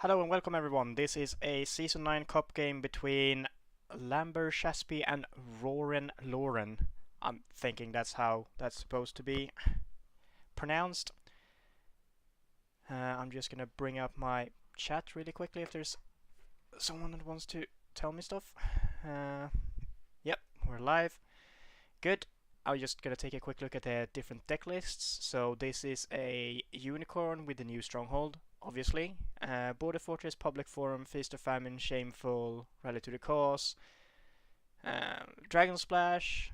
Hello and welcome everyone. This is a Season 9 Cup game between Lambershaspy and RawrenLauren. I'm thinking that's how that's supposed to be pronounced. I'm just gonna bring up my chat really quickly if there's someone that wants to tell me stuff. Yep, we're live. Good. I'm just gonna take a quick look at the different deck lists. So this is a unicorn with the new stronghold, obviously. Border Fortress, Public Forum, Feast of Famine, Shameful, Rally to the Cause, Dragon Splash,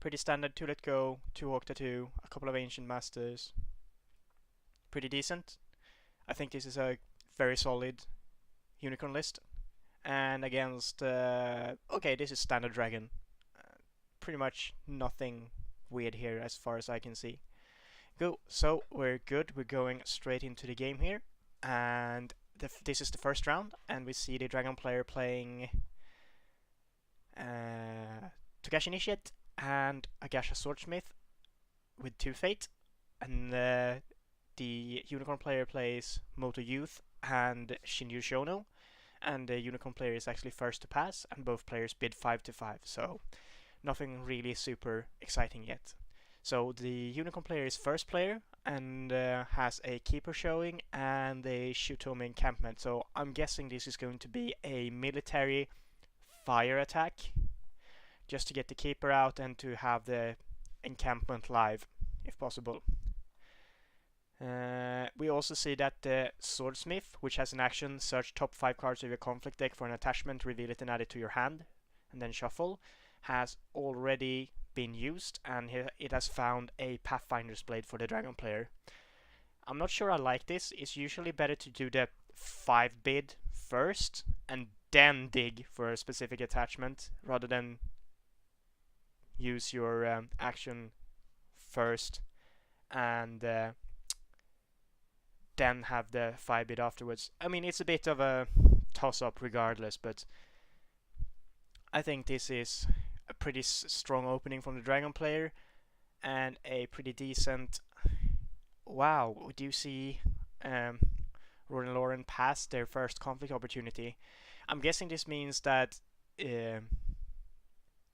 pretty standard 2 Let Go, 2 Octa 2, a couple of Ancient Masters. Pretty decent. I think this is a very solid unicorn list. And against, okay, this is standard dragon. Pretty much nothing weird here as far as I can see. Go. So we're good. We're going straight into the game here, and this is the first round, and we see the dragon player playing Togashi Initiate and Agasha Swordsmith with 2 Fate, and the unicorn player plays Moto Youth and Shinryu Shono, and the unicorn player is actually first to pass, and both players bid 5 to 5. So nothing really super exciting yet. So the unicorn player is first player and has a keeper showing and a Shutomi encampment. So I'm guessing this is going to be a military fire attack, just to get the keeper out and to have the encampment live, if possible. We also see that the Swordsmith, which has an action, search top 5 cards of your conflict deck for an attachment, reveal it and add it to your hand, and then shuffle, has already been used, and it has found a Pathfinder's Blade for the dragon player. I'm not sure I like this. It's usually better to do the 5 bid first and then dig for a specific attachment rather than use your action first and then have the 5 bid afterwards. I mean, it's a bit of a toss-up regardless, but I think this is a pretty strong opening from the dragon player and a pretty decent. Wow, we do see RawrenLauren pass their first conflict opportunity. I'm guessing this means that the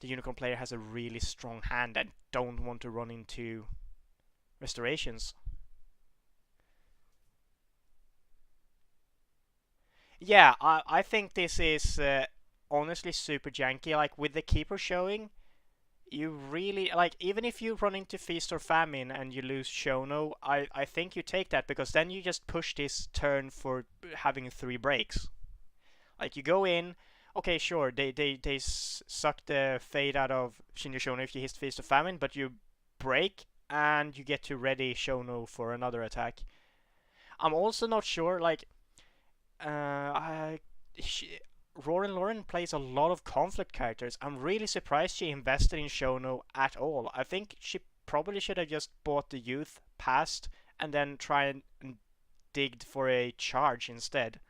unicorn player has a really strong hand and don't want to run into restorations. Yeah, I think this is honestly super janky. Like with the keeper showing, you really like, even if you run into Feast or Famine and you lose Shono, I think you take that, because then you just push this turn for having 3 breaks. Like you go in, okay, sure, they suck the fade out of Shinryu Shono if you hit Feast of Famine, but you break and you get to ready Shono for another attack. I'm also not sure, like, RawrenLauren plays a lot of conflict characters. I'm really surprised she invested in Shono at all. I think she probably should have just bought the youth, passed, and then try and digged for a charge instead.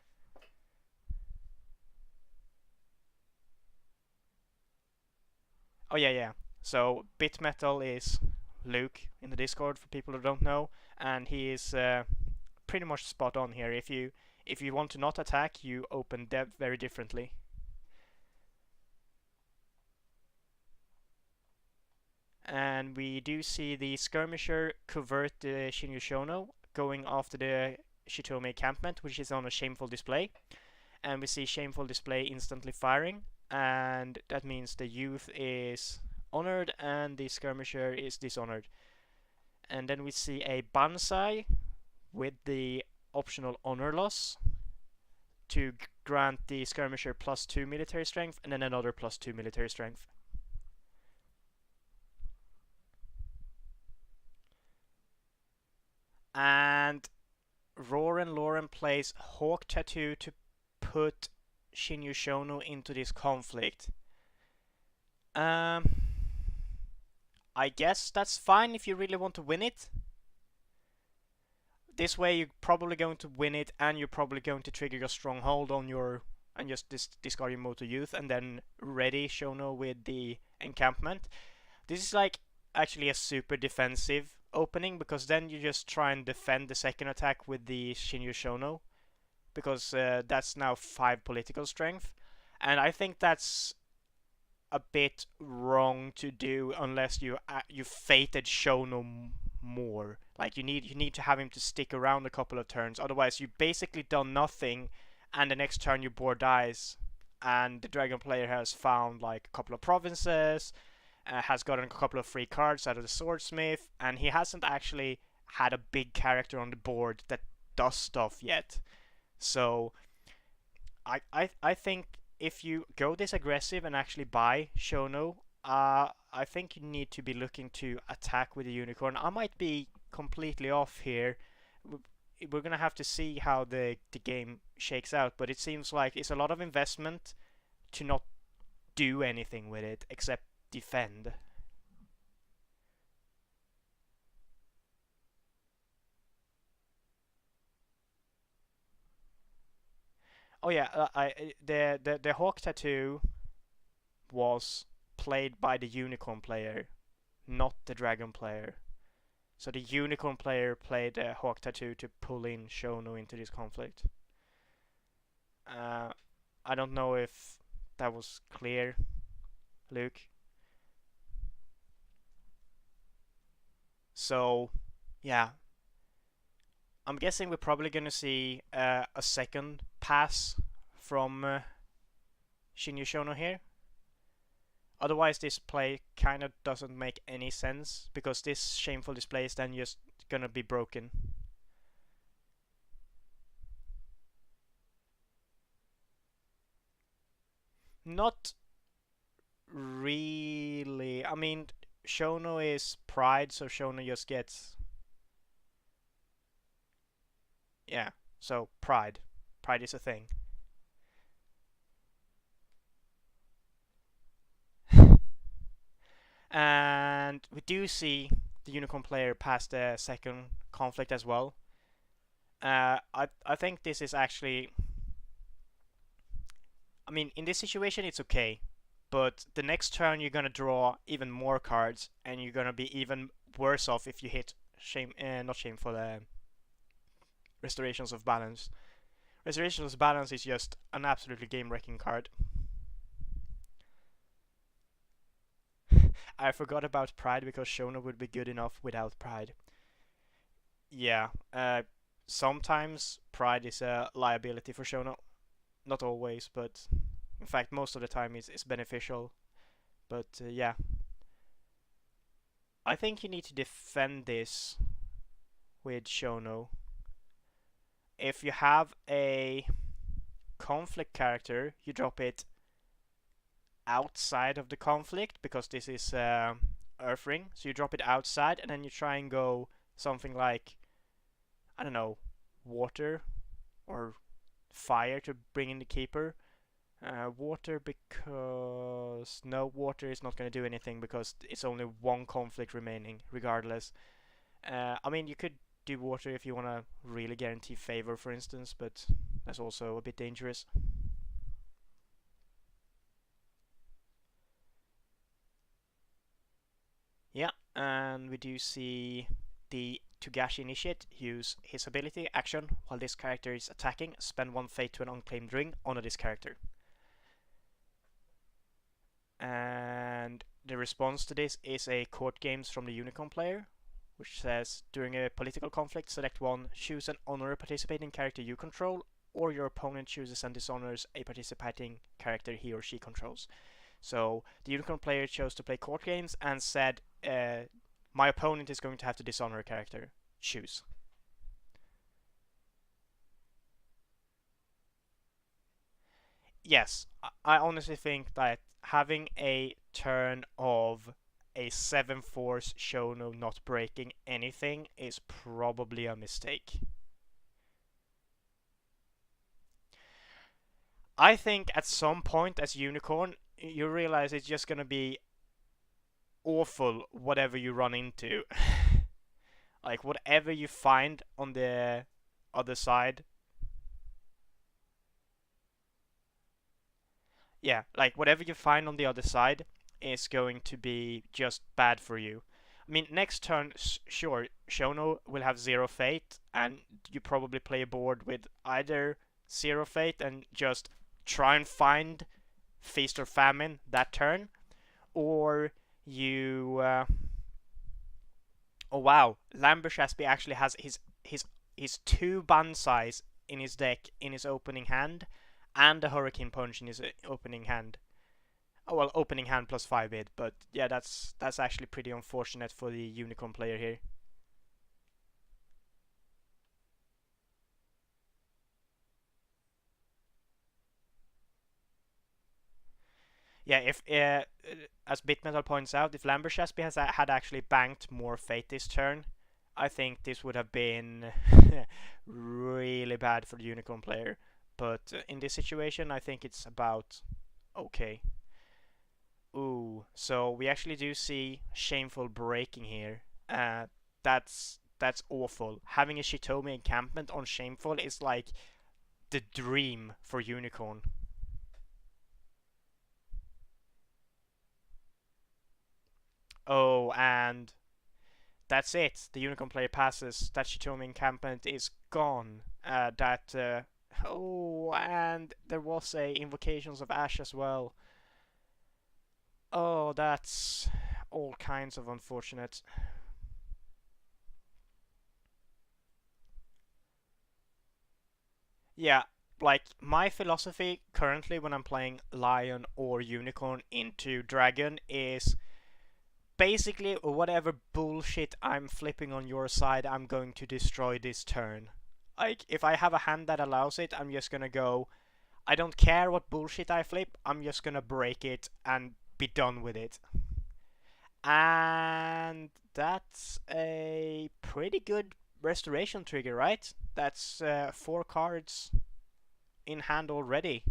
Oh yeah. So Bitmetal is Luke in the Discord for people who don't know, and he is pretty much spot on here. If you want to not attack, you open depth very differently. And we do see the skirmisher convert the Shinryu Shono, going after the Shitomi encampment, which is on a shameful display. And we see shameful display instantly firing, and that means the youth is honored and the skirmisher is dishonored. And then we see a Banzai with the optional honor loss to grant the skirmisher +2 military strength and then another +2 military strength. And RawrenLauren plays Hawk Tattoo to put Shinryu Shono into this conflict. I guess that's fine if you really want to win it. This way you're probably going to win it, and you're probably going to trigger your stronghold on your, and just discard your Moto Youth and then ready Shono with the encampment. This is like actually a super defensive opening, because then you just try and defend the second attack with the Shinryu Shono, because that's now 5 political strength, and I think that's a bit wrong to do unless you fated Shono more. Like you need to have him to stick around a couple of turns. Otherwise, you basically done nothing, and the next turn your board dies, and the dragon player has found like a couple of provinces, has gotten a couple of free cards out of the swordsmith, and he hasn't actually had a big character on the board that does stuff yet. So I think if you go this aggressive and actually buy Shono, I think you need to be looking to attack with the unicorn. I might be completely off here. We're gonna have to see how the game shakes out, but it seems like it's a lot of investment to not do anything with it except defend. Oh yeah, the hawk tattoo was played by the unicorn player, not the dragon player. So the unicorn player played the hawk tattoo to pull in Shono into this conflict. Uh, I don't know if that was clear, Luke. So, yeah, I'm guessing we're probably gonna see a second pass from Shinju Shono here. Otherwise, this play kind of doesn't make any sense, because this shameful display is then just gonna be broken. Not really. I mean, Shono is pride, so Shono just gets... Yeah, so pride. Pride is a thing. And we do see the unicorn player pass the second conflict as well. I think this is actually... I mean, in this situation it's okay, but the next turn you're gonna draw even more cards, and you're gonna be even worse off if you hit not shameful, Restorations of Balance. Restorations of Balance is just an absolutely game-wrecking card. I forgot about Pride because Shono would be good enough without Pride. Yeah, sometimes Pride is a liability for Shono. Not always, but in fact most of the time it's beneficial. But yeah, I think you need to defend this with Shono. If you have a conflict character, you drop it outside of the conflict, because this is Earthring, so you drop it outside, and then you try and go something like, I don't know, water or fire to bring in the keeper. Water, because no, water is not going to do anything because it's only one conflict remaining regardless. I mean, you could do water if you want to really guarantee favor, for instance, but that's also a bit dangerous. Yeah, and we do see the Togashi Initiate use his ability action while this character is attacking. Spend 1 fate to an unclaimed ring. Honor this character. And the response to this is a court games from the Unicorn player, which says, during a political conflict, select one, choose and honor a participating character you control, or your opponent chooses and dishonors a participating character he or she controls. So the Unicorn player chose to play court games and said, my opponent is going to have to dishonor a character. Choose. Yes, I honestly think that having a turn of a 7 force Shono not breaking anything is probably a mistake. I think at some point as Unicorn, you realize it's just gonna be awful whatever you run into. Like, whatever you find on the other side. Yeah, like whatever you find on the other side is going to be just bad for you. I mean, next turn, sure, Shono will have 0 fate, and you probably play a board with either zero fate and just try and find feast or famine that turn, or you oh wow, Lambershaspy actually has his two Banzais in his deck in his opening hand, and a Hurricane Punch in his opening hand. Oh well, opening hand plus 5 bid, but yeah, that's actually pretty unfortunate for the Unicorn player here. Yeah, if as Bitmetal points out, if Lambershaspy has had actually banked more fate this turn, I think this would have been really bad for the Unicorn player. But in this situation, I think it's about okay. Ooh, so we actually do see shameful breaking here. That's awful. Having a Shitomi encampment on shameful is like the dream for Unicorn. Oh, and that's it. The Unicorn player passes. That Shitomi encampment is gone. Oh, and there was a Invocations of Ash as well. Oh, that's all kinds of unfortunate. Yeah, like my philosophy currently when I'm playing Lion or Unicorn into Dragon is basically whatever bullshit I'm flipping on your side, I'm going to destroy this turn. Like, if I have a hand that allows it, I'm just gonna go, I don't care what bullshit I flip, I'm just gonna break it and be done with it. And that's a pretty good restoration trigger, right? That's 4 cards in hand already.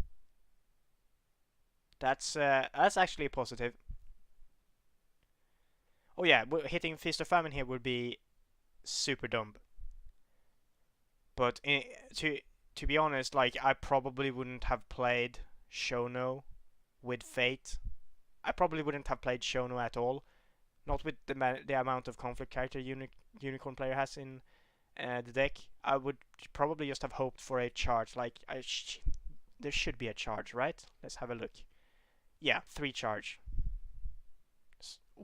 That's actually positive. Oh yeah, hitting Feast of Famine here would be super dumb. But to be honest, like I probably wouldn't have played Shono with Fate. I probably wouldn't have played Shono at all. Not with the amount of conflict character Unicorn player has in the deck. I would probably just have hoped for a charge. Like there should be a charge, right? Let's have a look. Yeah, 3 charge.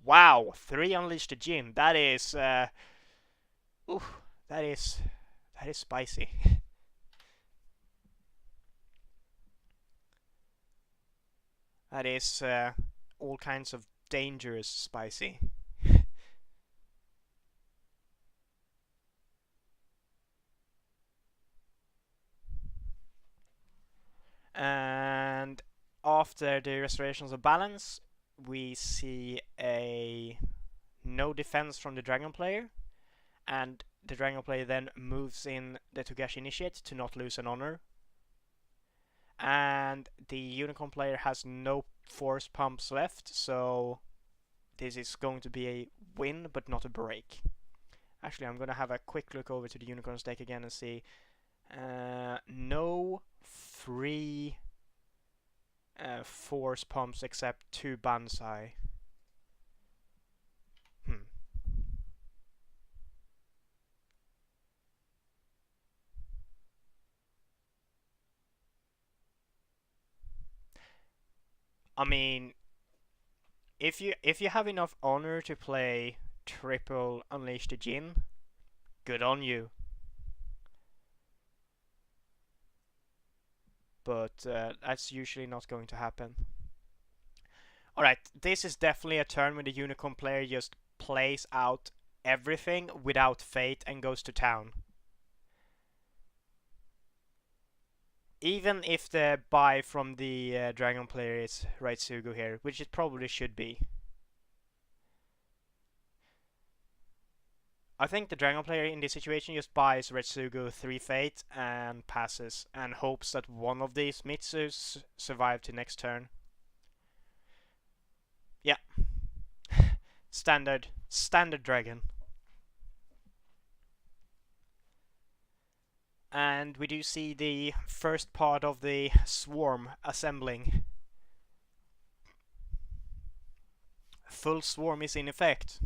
Wow, 3 Unleash the Jin. That is ooh, that is spicy. That is all kinds of dangerous spicy. And after the restorations of balance, we see a no defense from the dragon player, and the dragon player then moves in the Togashi Initiate to not lose an honor. And the Unicorn player has no force pumps left, so this is going to be a win but not a break. Actually, I'm gonna have a quick look over to the Unicorn's deck again and see. No free force pumps except 2 Banzai. Hmm. I mean, if you have enough honor to play triple Unleash the Jin, good on you. But that's usually not going to happen. Alright, this is definitely a turn when the Unicorn player just plays out everything without fate and goes to town. Even if the buy from the Dragon player is Raitsugu here, which it probably should be. I think the Dragon player in this situation just buys Retsugu 3 Fate and passes, and hopes that one of these Mitsus survive to next turn. Yeah. Standard Dragon. And we do see the first part of the swarm assembling. Full swarm is in effect.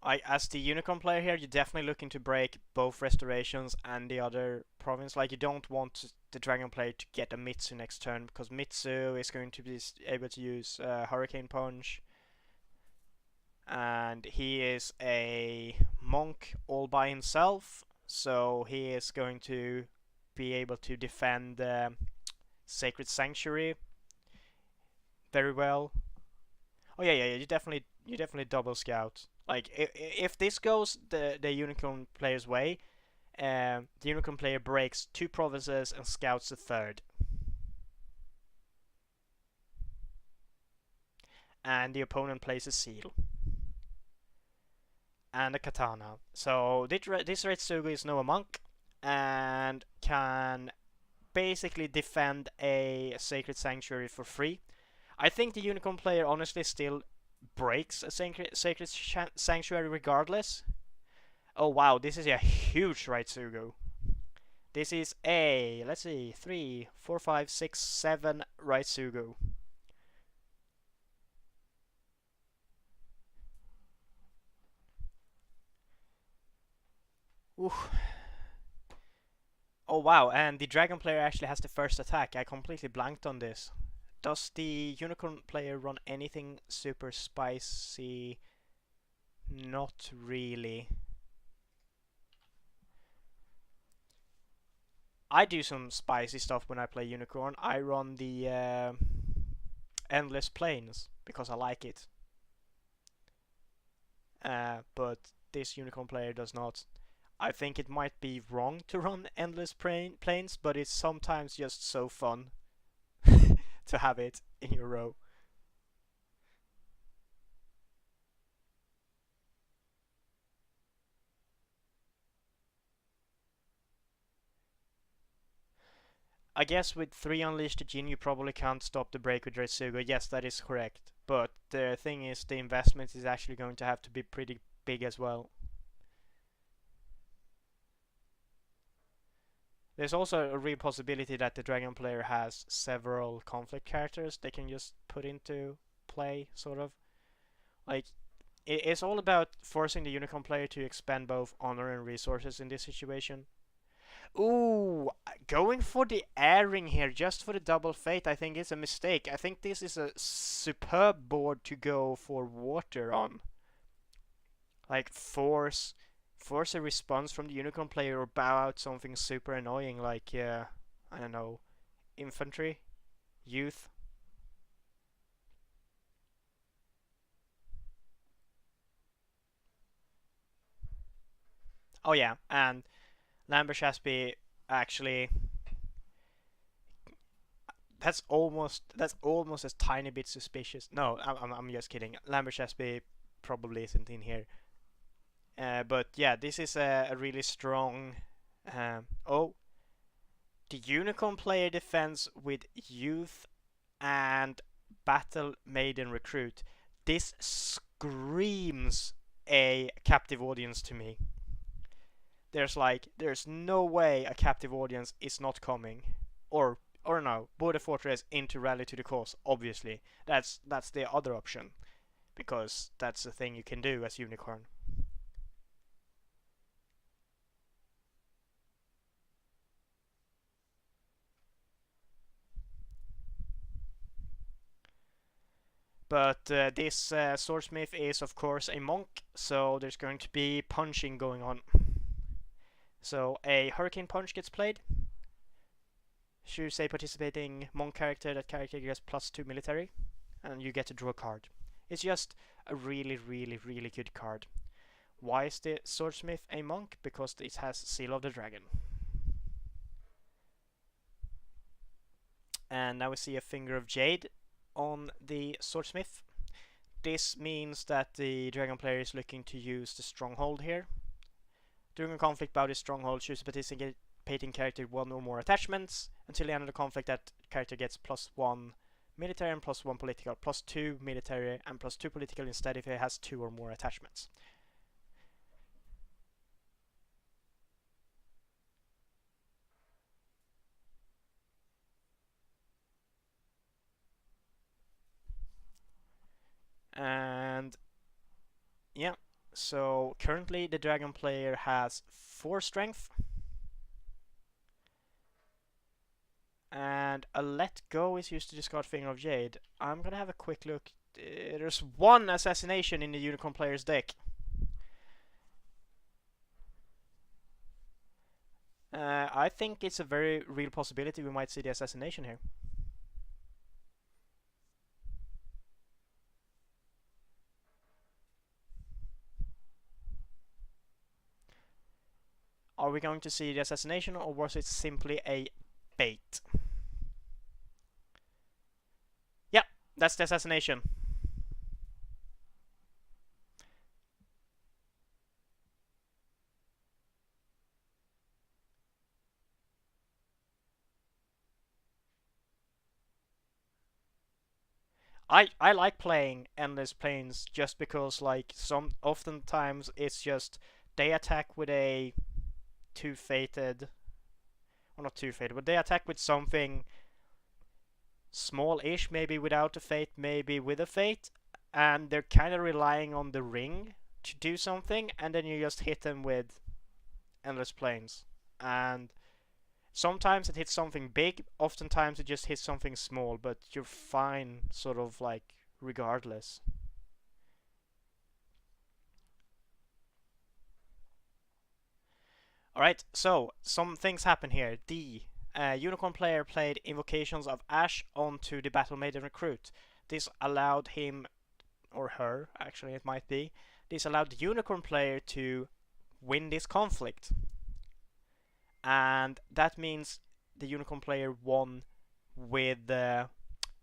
As the Unicorn player here, you're definitely looking to break both restorations and the other province. Like, you don't want the Dragon player to get a Mitsu next turn, because Mitsu is going to be able to use Hurricane Punch, and he is a monk all by himself, so he is going to be able to defend Sacred Sanctuary very well. Oh yeah. You definitely double scout. Like, if this goes the Unicorn player's way, the Unicorn player breaks 2 provinces and scouts the third, and the opponent plays a seal and a katana. So this Retsugu is now a monk and can basically defend a Sacred Sanctuary for free. I think the Unicorn player honestly still breaks a Sacred Sanctuary regardless. Oh wow, this is a huge Raitsugu. This is a, let's see, 3, 4, 5, 6, 7 Raitsugu. Ooh. Oh wow, and the Dragon player actually has the first attack. I completely blanked on this. Does the Unicorn player run anything super spicy? Not really. I do some spicy stuff when I play Unicorn. I run the Endless Plains because I like it. But this Unicorn player does not. I think it might be wrong to run Endless Plains, but it's sometimes just so fun to have it in your row. I guess with 3 Unleashed Jin you probably can't stop the break with Retsugo. Yes, that is correct. But the thing is, the investment is actually going to have to be pretty big as well. There's also a real possibility that the Dragon player has several conflict characters they can just put into play, sort of. Like, it's all about forcing the Unicorn player to expend both honor and resources in this situation. Ooh, going for the airing here just for the double fate, I think is a mistake. I think this is a superb board to go for water on. Like, force a response from the Unicorn player or bow out something super annoying like, I don't know, infantry, youth. Oh yeah, and Lambershaspy actually, that's almost a tiny bit suspicious. No, I'm just kidding. Lambershaspy probably isn't in here. But yeah, this is a really strong. Oh, the Unicorn player defends with youth and Battle Maiden Recruit. This screams a captive audience to me. There's no way a captive audience is not coming, or no, Border Fortress into Rally to the Cause. Obviously, that's the other option, because that's the thing you can do as Unicorn. But this swordsmith is of course a monk, so there's going to be punching going on. So a Hurricane Punch gets played. Choose a participating monk character. That character gets +2 military, and you get to draw a card. It's just a really, really, really good card. Why is the swordsmith a monk? Because it has Seal of the Dragon. And now we see a Finger of Jade on the swordsmith. This means that the dragon player is looking to use the stronghold here. During a conflict about this stronghold, choose a participating character with 1 or more attachments. Until the end of the conflict, that character gets +1 military and +1 political, +2 military and +2 political instead if it has 2 or more attachments. And yeah, So currently the dragon player has 4 strength. And a let go is used to discard Finger of Jade. I'm gonna have a quick look. There's 1 assassination in the unicorn player's deck. I think it's a very real possibility we might see the assassination here. Are we going to see the assassination, or was it simply a bait? Yeah, that's the assassination. I like playing Endless Plains just because, like, oftentimes it's just they attack with a two-fated, or not two-fated, but they attack with something small-ish, maybe without a fate, maybe with a fate, and they're kind of relying on the ring to do something, and then you just hit them with Endless Plains. And sometimes it hits something big, oftentimes it just hits something small, but you're fine, sort of, like, regardless. Alright, so some things happen here. The Unicorn player played Invocations of Ash onto the Battle Maiden Recruit. This allowed him, or her, actually it might be, this allowed the Unicorn player to win this conflict. And that means the Unicorn player won with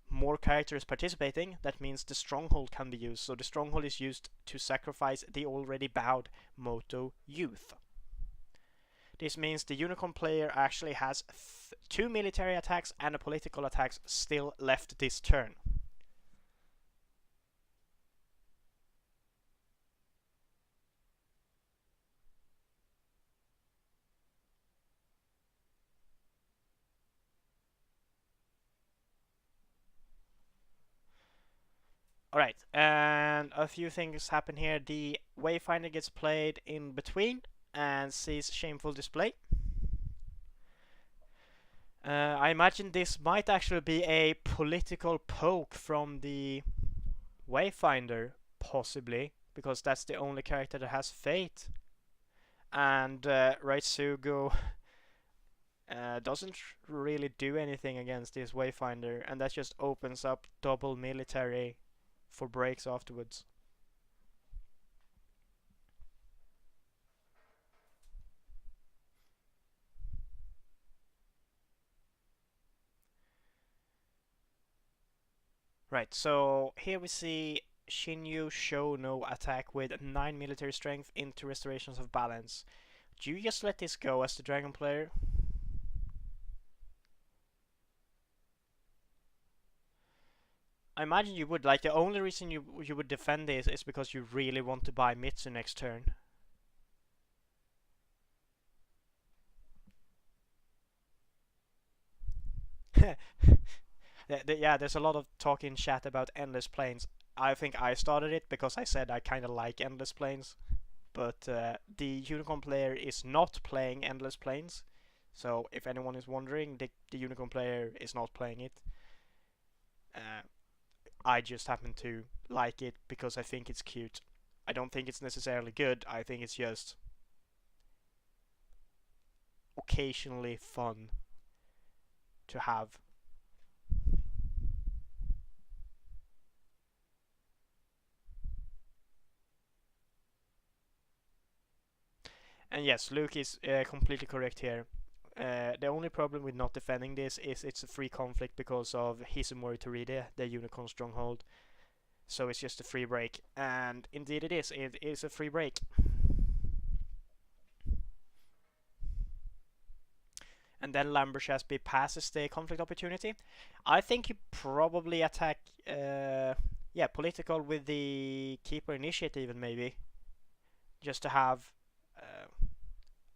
more characters participating. That means the Stronghold can be used. So the Stronghold is used to sacrifice the already bowed Moto Youth. This means the Unicorn player actually has 2 military attacks and a political attacks still left this turn. Alright, and a few things happen here. The Wayfinder gets played in between and sees Shameful Display. I imagine this might actually be a political poke from the Wayfinder, possibly, because that's the only character that has Fate. And Raitsugo doesn't really do anything against this Wayfinder, and that just opens up double military for breaks afterwards. Right, so here we see Shinyu Shono attack with 9 military strength into Restorations of Balance. Do you just let this go as the dragon player? I imagine you would. Like, the only reason you would defend this is because you really want to buy Mitsu next turn. Yeah, there's a lot of talk in chat about Endless Plains. I think I started it because I said I kind of like Endless Plains, but the Unicorn player is not playing Endless Plains. So if anyone is wondering, the Unicorn player is not playing it. I just happen to like it because I think it's cute. I don't think it's necessarily good. I think it's just occasionally fun to have. And yes, Luke is completely correct here. The only problem with not defending this is it's a free conflict because of Hisumori Toride, the Unicorn Stronghold. So it's just a free break. And indeed it is. It is a free break. And then Lambershaspy passes the conflict opportunity. I think you probably attack, yeah, political with the Keeper Initiative, even maybe, just to have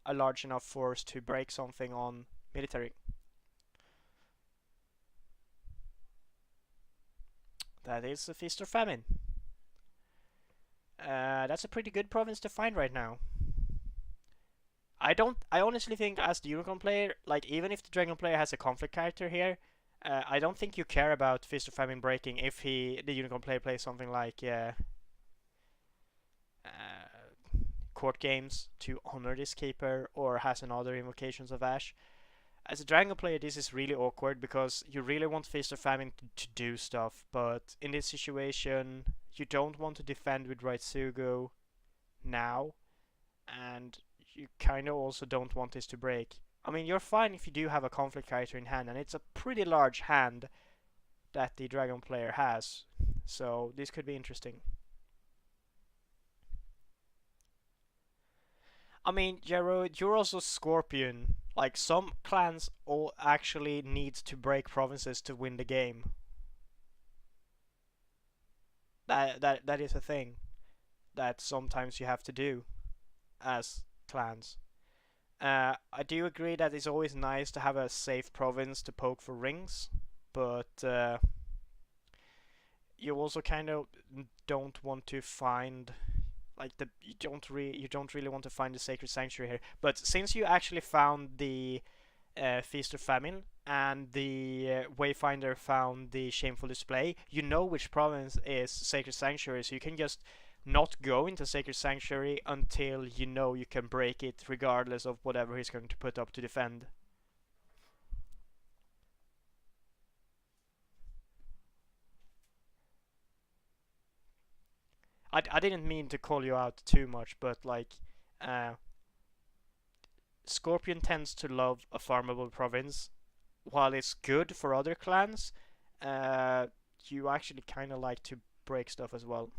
a large enough force to break something on military. That is a Feast or Famine. That's a pretty good province to find right now. I honestly think as the Unicorn player, like even if the Dragon player has a conflict character here, I don't think you care about Fist of Famine breaking if the Unicorn player plays something like court games to honor this keeper or has another invocations of Ash. As a Dragon player, this is really awkward because you really want Fist of Famine to do stuff, but in this situation, you don't want to defend with Raitsugo now, and you kind of also don't want this to break. I mean, you're fine if you do have a conflict character in hand, and it's a pretty large hand that the Dragon player has, so this could be interesting. I mean, Jero, you're also Scorpion. Like, some clans all actually need to break provinces to win the game. That is a thing that sometimes you have to do as clans. I do agree that it's always nice to have a safe province to poke for rings, but you also kind of don't want to find like you don't really want to find the sacred sanctuary here. But since you actually found the Feast of Famine and the Wayfinder found the Shameful Display, you know which province is Sacred Sanctuary, so you can just not go into Sacred Sanctuary until you know you can break it regardless of whatever he's going to put up to defend. I didn't mean to call you out too much, but like uh, Scorpion tends to love a farmable province. While it's good for other clans, uh, you actually kind of like to break stuff as well.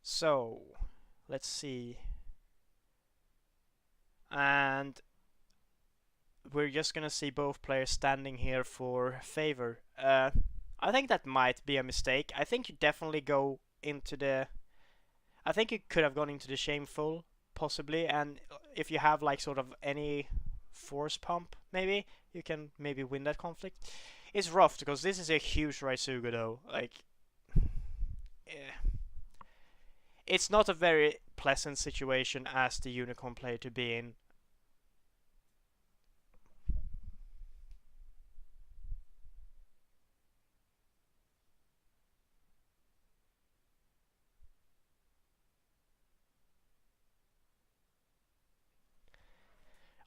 So, let's see. And we're just gonna see both players standing here for favor. I think that might be a mistake. I think you definitely go into the. I think you could have gone into the shameful, possibly, and if you have like sort of any force pump, maybe you can maybe win that conflict. It's rough because this is a huge Raisuga though. Like, eh, it's not a very pleasant situation as the unicorn player to be in.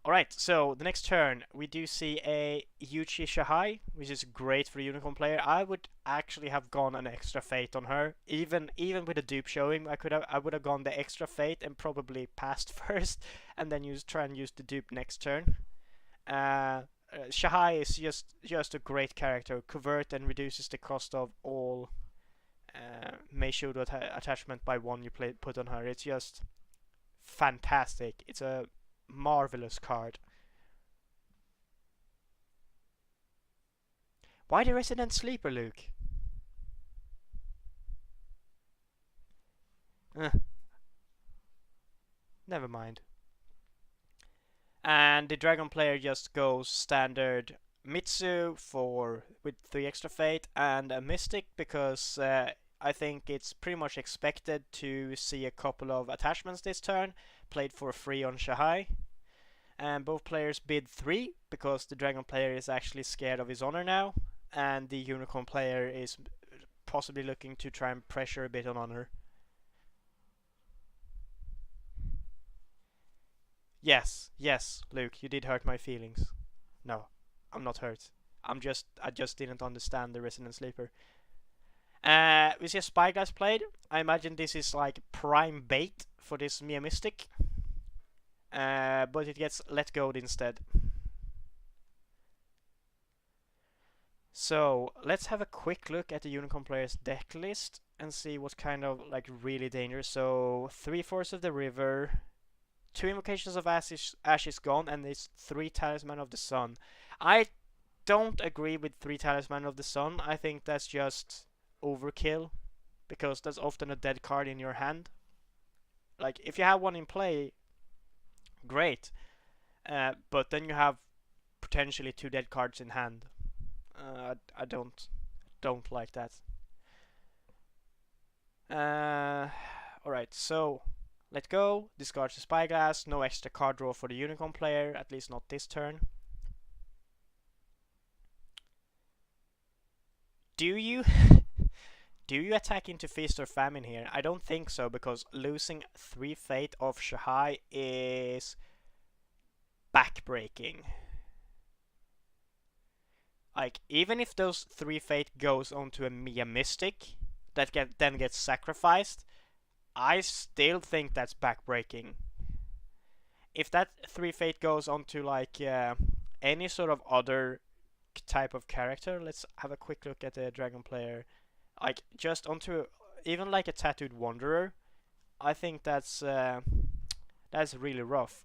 Alright, so the next turn we do see a Yuchi Shahai, which is great for a unicorn player. I would actually have gone an extra fate on her. Even with a dupe showing, I would have gone the extra fate and probably passed first and then try and use the dupe next turn. Shahai is just a great character. Convert and reduces the cost of all Meishodo attachment by one you put on her. It's just fantastic. It's a marvelous card. Why the Resident Sleeper, Luke? Eh, never mind. And the Dragon player just goes standard Mitsu with 3 extra fate and a Mystic because I think it's pretty much expected to see a couple of attachments this turn played for free on Shahai. And both players bid 3 because the Dragon player is actually scared of his honor now, and the Unicorn player is possibly looking to try and pressure a bit on honor. Yes, yes, Luke, you did hurt my feelings. No, I'm not hurt. I just didn't understand the Resonant Sleeper. We see a Spyglass played. I imagine this is like prime bait for this Mia Mystic. But it gets let go instead. So let's have a quick look at the Unicorn player's deck list and see what's kind of like really dangerous. So 3 Force of the River, 2 Invocations of Ash is gone, and it's 3 Talisman of the Sun. I don't agree with 3 Talisman of the Sun. I think that's just overkill because that's often a dead card in your hand. Like if you have one in play, great, but then you have potentially 2 dead cards in hand. I don't don't like that. Alright, so let go, discards the Spyglass, no extra card draw for the Unicorn player, at least not this turn. Do you do you attack into Feast or Famine here? I don't think so, because losing 3 Fate off Shahai is backbreaking. Like, even if those 3 Fate goes onto a Mia Mystic that then gets sacrificed, I still think that's backbreaking. If that 3 Fate goes onto like any sort of other type of character, let's have a quick look at the Dragon player. Like, just onto even like a Tattooed Wanderer, I think that's really rough.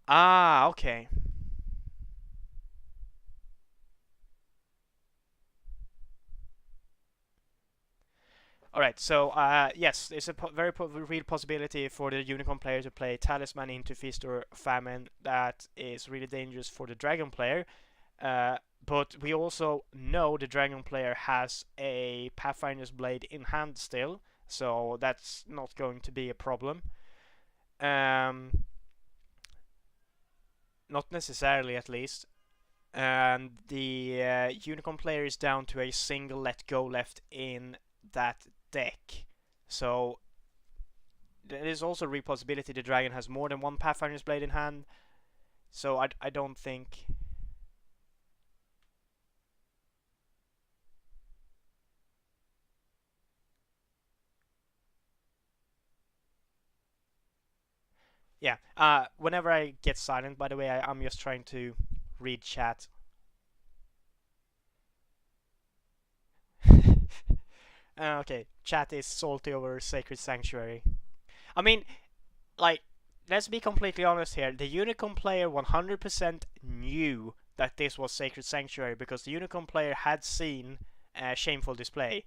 Ah, okay. Alright, so yes, there's a real possibility for the Unicorn player to play Talisman into Feast or Famine. That is really dangerous for the Dragon player. But we also know the Dragon player has a Pathfinder's Blade in hand still, so that's not going to be a problem. Not necessarily, at least. And the Unicorn player is down to a single Let Go left in that deck. So there is also a real possibility the Dragon has more than one Pathfinder's Blade in hand. So I don't think... Yeah, whenever I get silent, by the way, I'm just trying to read chat. Okay, chat is salty over Sacred Sanctuary. I mean, like, let's be completely honest here. The Unicorn player 100% knew that this was Sacred Sanctuary, because the Unicorn player had seen Shameful Display.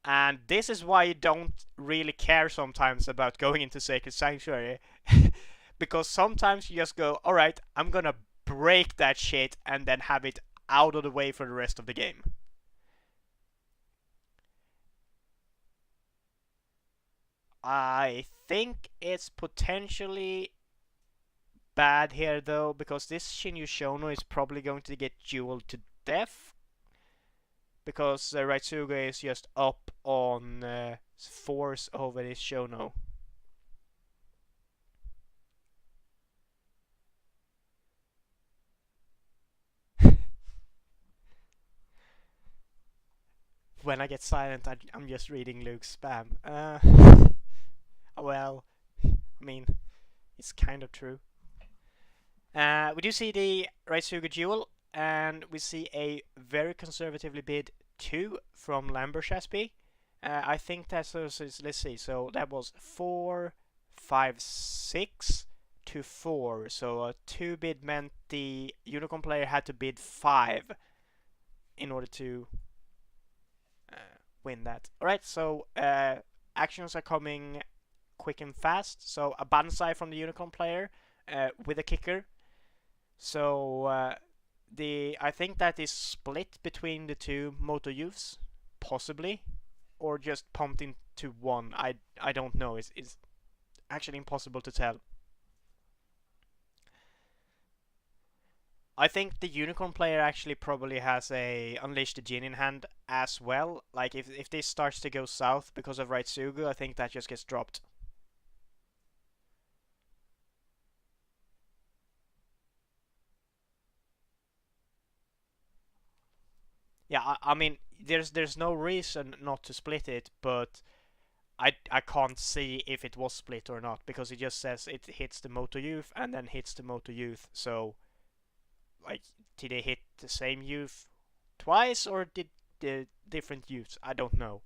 And this is why you don't really care sometimes about going into Sacred Sanctuary. Because sometimes you just go, alright, I'm gonna break that shit and then have it out of the way for the rest of the game. I think it's potentially bad here though, because this Shinyu Shono is probably going to get dueled to death. Because Raitsuga is just up on force over this Shono. When I get silent, I'm just reading Luke's spam. Well, I mean, it's kind of true. We do see the Raitsuga duel, and we see a very conservatively bid 2 from Lambershaspy. I think that's, let's see, so that was 4, 5, 6 to 4. So a 2 bid meant the Unicorn player had to bid 5 in order to win that. Alright, so actions are coming quick and fast. So a Banzai from the Unicorn player with a kicker. So I think that is split between the two Moto Youths, possibly, or just pumped into one. I don't know. It's actually impossible to tell. I think the Unicorn player actually probably has a Unleash the Djinn in hand as well. Like, if this starts to go south because of Raitsugu, I think that just gets dropped. Yeah, I mean, there's no reason not to split it, but I can't see if it was split or not, because it just says it hits the Moto Youth and then hits the Moto Youth. So, like, did they hit the same youth twice, or did the different youths? I don't know.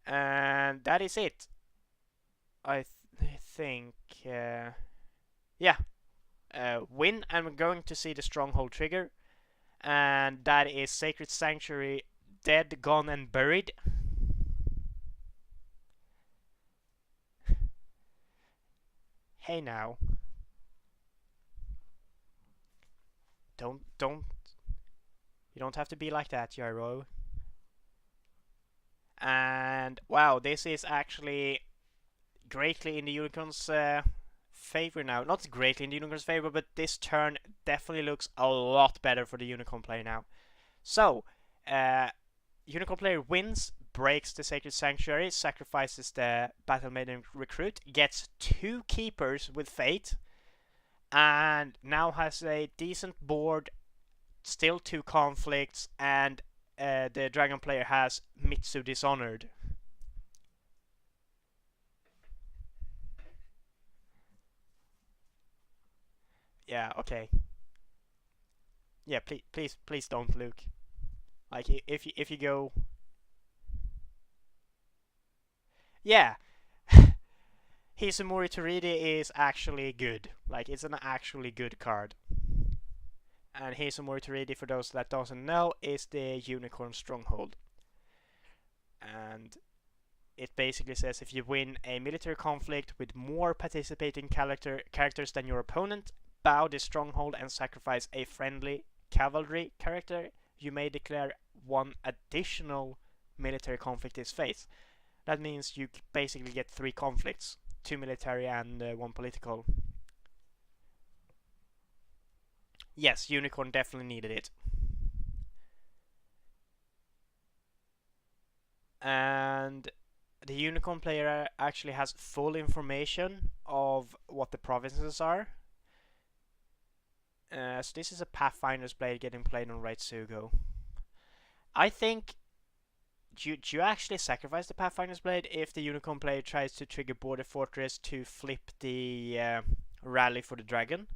And that is it. I think, yeah, win, and we're going to see the Stronghold trigger, and that is Sacred Sanctuary dead, gone, and buried. Hey now. Don't. You don't have to be like that, Gyro. And wow, this is actually greatly in the Unicorn's favor now. Not greatly in the Unicorn's favor, but this turn definitely looks a lot better for the Unicorn player now. So, Unicorn player wins, breaks the Sacred Sanctuary, sacrifices the Battle Maiden Recruit, gets 2 Keepers with Fate, and now has a decent board, still 2 conflicts, and the Dragon player has Mitsu Dishonored. Yeah, okay. Yeah, please don't, Luke. Like, if you go... Yeah. Hisumori Toridi is actually good. Like, it's an actually good card. And Hisumori Toridi, for those that doesn't know, is the Unicorn Stronghold. And it basically says if you win a military conflict with more participating characters than your opponent, bow the stronghold and sacrifice a friendly cavalry character, you may declare 1 additional military conflict is faced. That means you basically get 3 conflicts, 2 military and 1 political. Yes, Unicorn definitely needed it. And the Unicorn player actually has full information of what the provinces are. So this is a Pathfinder's Blade getting played on Right Sugo. I think... Do you actually sacrifice the Pathfinder's Blade if the Unicorn player tries to trigger Border Fortress to flip the rally for the dragon?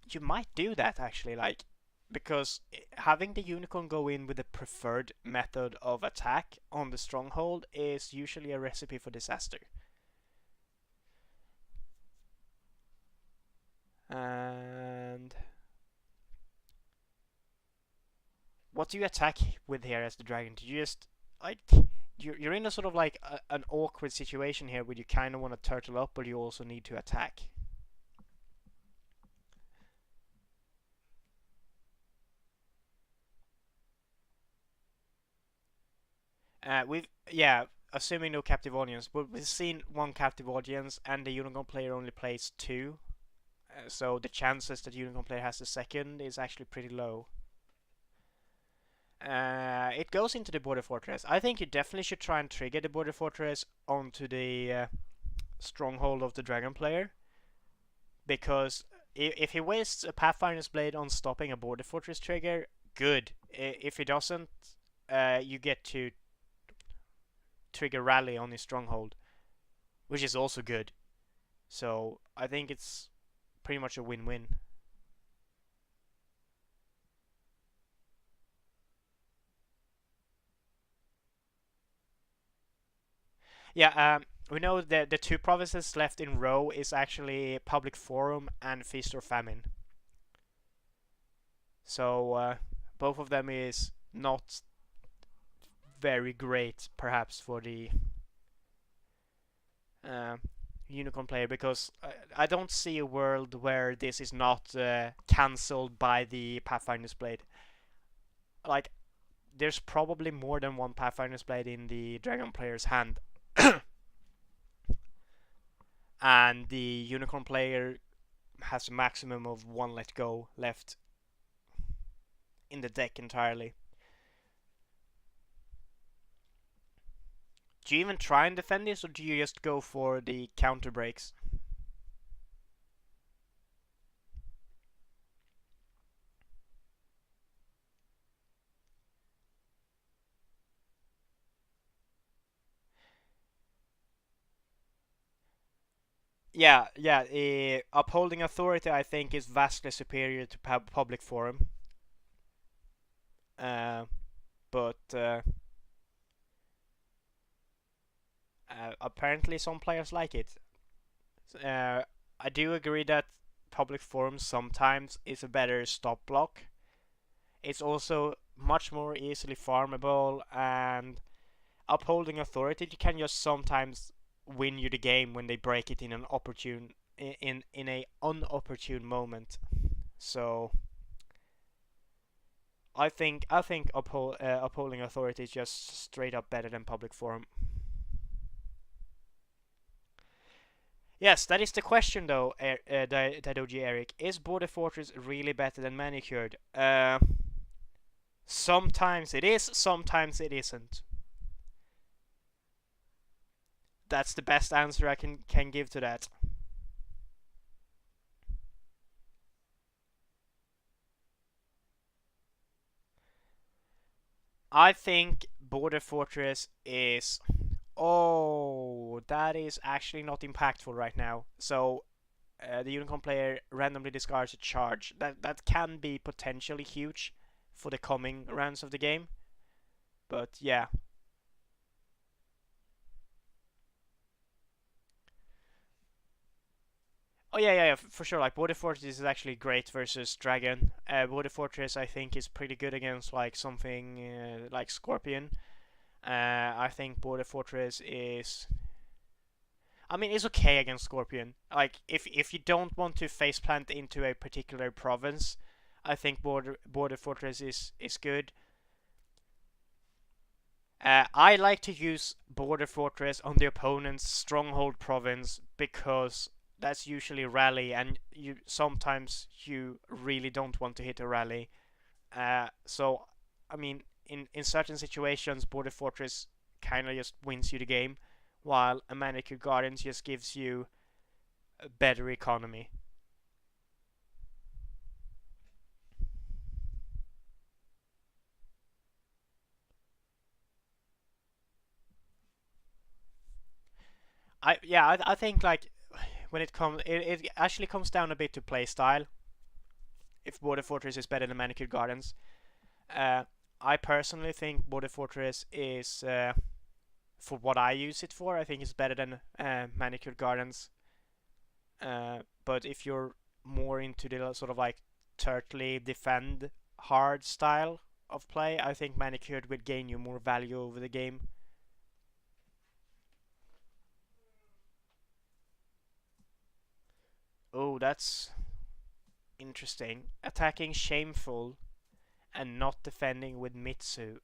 You might do that actually, like, because having the Unicorn go in with the preferred method of attack on the stronghold is usually a recipe for disaster. And what do you attack with here as the dragon? Do you just, like, you're in a sort of like an awkward situation here where you kind of want to turtle up, but you also need to attack. Assuming no captive audience, but we've seen 1 captive audience, and the Unicorn player only plays 2, so the chances that Unicorn player has a second is actually pretty low. It goes into the Border Fortress. I think you definitely should try and trigger the Border Fortress onto the stronghold of the Dragon player, because if he wastes a Pathfinder's Blade on stopping a Border Fortress trigger, good. If he doesn't, you get to trigger Rally on his stronghold, which is also good. So I think it's pretty much a win-win. Yeah, we know that the 2 provinces left in row is actually Public Forum and Feast or Famine. So both of them is not very great, perhaps, for the Unicorn player, because I don't see a world where this is not cancelled by the Pathfinder's Blade. Like, there's probably more than 1 Pathfinder's Blade in the Dragon player's hand. And the Unicorn player has a maximum of 1 let go left in the deck entirely. Do you even try and defend this, or do you just go for the counter breaks? Yeah, upholding authority, I think, is vastly superior to Public Forum. But apparently some players like it. I do agree that Public Forum sometimes is a better stop block. It's also much more easily farmable, and upholding authority can just sometimes win you the game when they break it in an opportune in a unopportune moment. So I think upholding authority is just straight up better than public forum. Yes, that is the question though, Dadoji Eric. Is Border Fortress really better than Manicured? Sometimes it is, sometimes it isn't. That's the best answer I can give to that. I think Border Fortress is. Oh, that is actually not impactful right now. So the Unicorn player randomly discards a charge. That can be potentially huge for the coming rounds of the game. But yeah. Oh yeah, for sure. Like Border Fortress is actually great versus Dragon. Border Fortress I think is pretty good against like something like Scorpion. I think Border Fortress is. I mean, it's okay against Scorpion. Like if you don't want to faceplant into a particular province, I think Border Fortress is good. I like to use Border Fortress on the opponent's stronghold province because that's usually rally, and you sometimes you really don't want to hit a rally. So, I mean, in certain situations, Border Fortress kind of just wins you the game, while a Manicured Guardians just gives you a better economy. I think like when it actually comes down a bit to play style. If Border Fortress is better than Manicured Gardens, uh, I personally think Border Fortress is for what I use it for. I think it's better than Manicured Gardens. But if you're more into the sort of like turtly defend hard style of play, I think Manicured would gain you more value over the game. Oh, that's interesting. Attacking Shameful and not defending with Mitsu.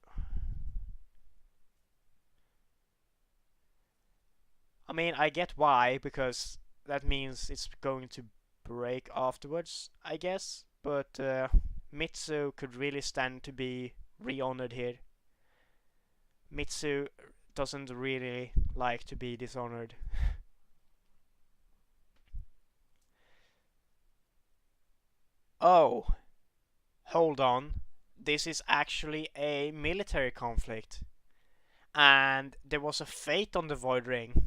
I mean, I get why, because that means it's going to break afterwards, I guess. But Mitsu could really stand to be re-honored here. Mitsu doesn't really like to be dishonored. Oh, hold on. This is actually a military conflict. And there was a fate on the Void Ring.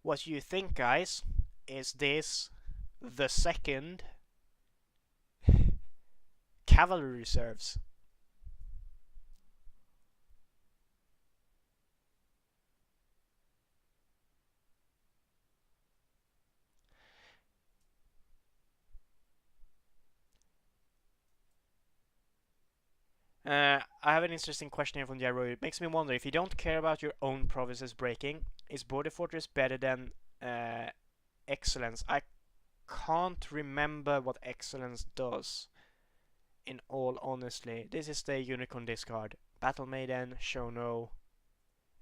What do you think, guys? Is this the second cavalry reserves? I have an interesting question here from Jaro. It makes me wonder, if you don't care about your own provinces breaking, is Border Fortress better than Excellence? I can't remember what Excellence does, in all honesty. This is the Unicorn discard. Battle Maiden, Shono.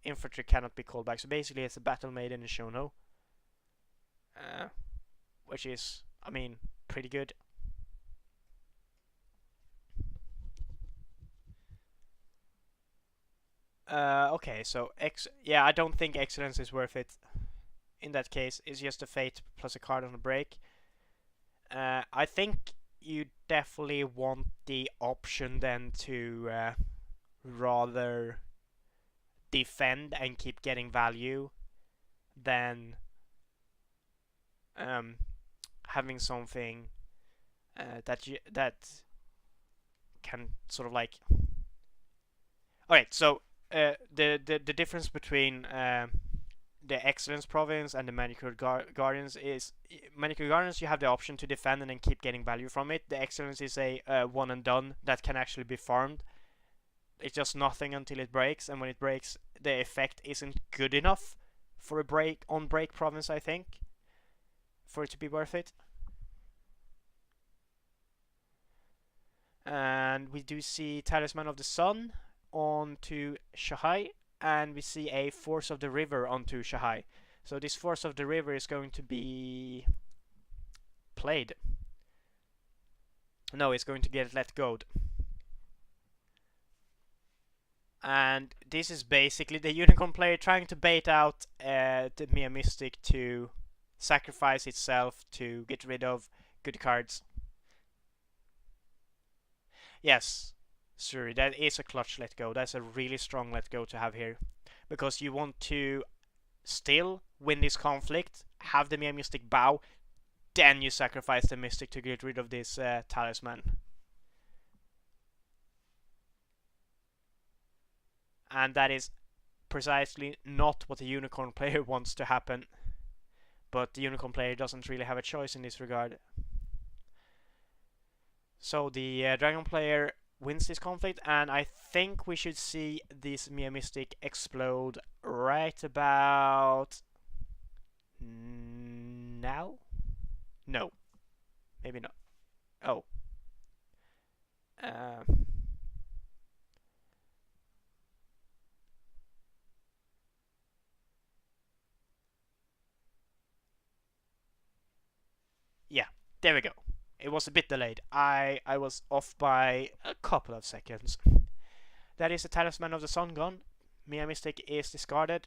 Infantry cannot be called back. So basically it's a Battle Maiden and Shono. Uh, which is, I mean, pretty good. Okay, so yeah, I don't think Excellence is worth it. In that case, it's just a fate plus a card on a break. I think you definitely want the option then to rather defend and keep getting value than um, having something that can sort of like. All right, so the difference between the Excellence Province and the Manicured Guardians is... Manicured Guardians, you have the option to defend and then keep getting value from it. The Excellence is a one and done that can actually be farmed. It's just nothing until it breaks, and when it breaks, the effect isn't good enough for a on-break province, I think, for it to be worth it. And we do see Talisman of the Sun onto Shahai, and we see a Force of the River onto Shahai. So this Force of the River is going to be played. No, it's going to get let go. And this is basically the Unicorn player trying to bait out the Mia Mystic to sacrifice itself to get rid of good cards. Yes, sorry, that is a clutch let go. That's a really strong let go to have here. Because you want to still win this conflict, have the Mia Mystic bow, then you sacrifice the Mystic to get rid of this talisman. And that is precisely not what the Unicorn player wants to happen. But the Unicorn player doesn't really have a choice in this regard. So the Dragon player wins this conflict, and I think we should see this Mia Mystic explode right about now? No. Maybe not. Oh. Yeah, there we go. It was a bit delayed. I was off by a couple of seconds. That is the Talisman of the Sun gone. Mia Mystic is discarded.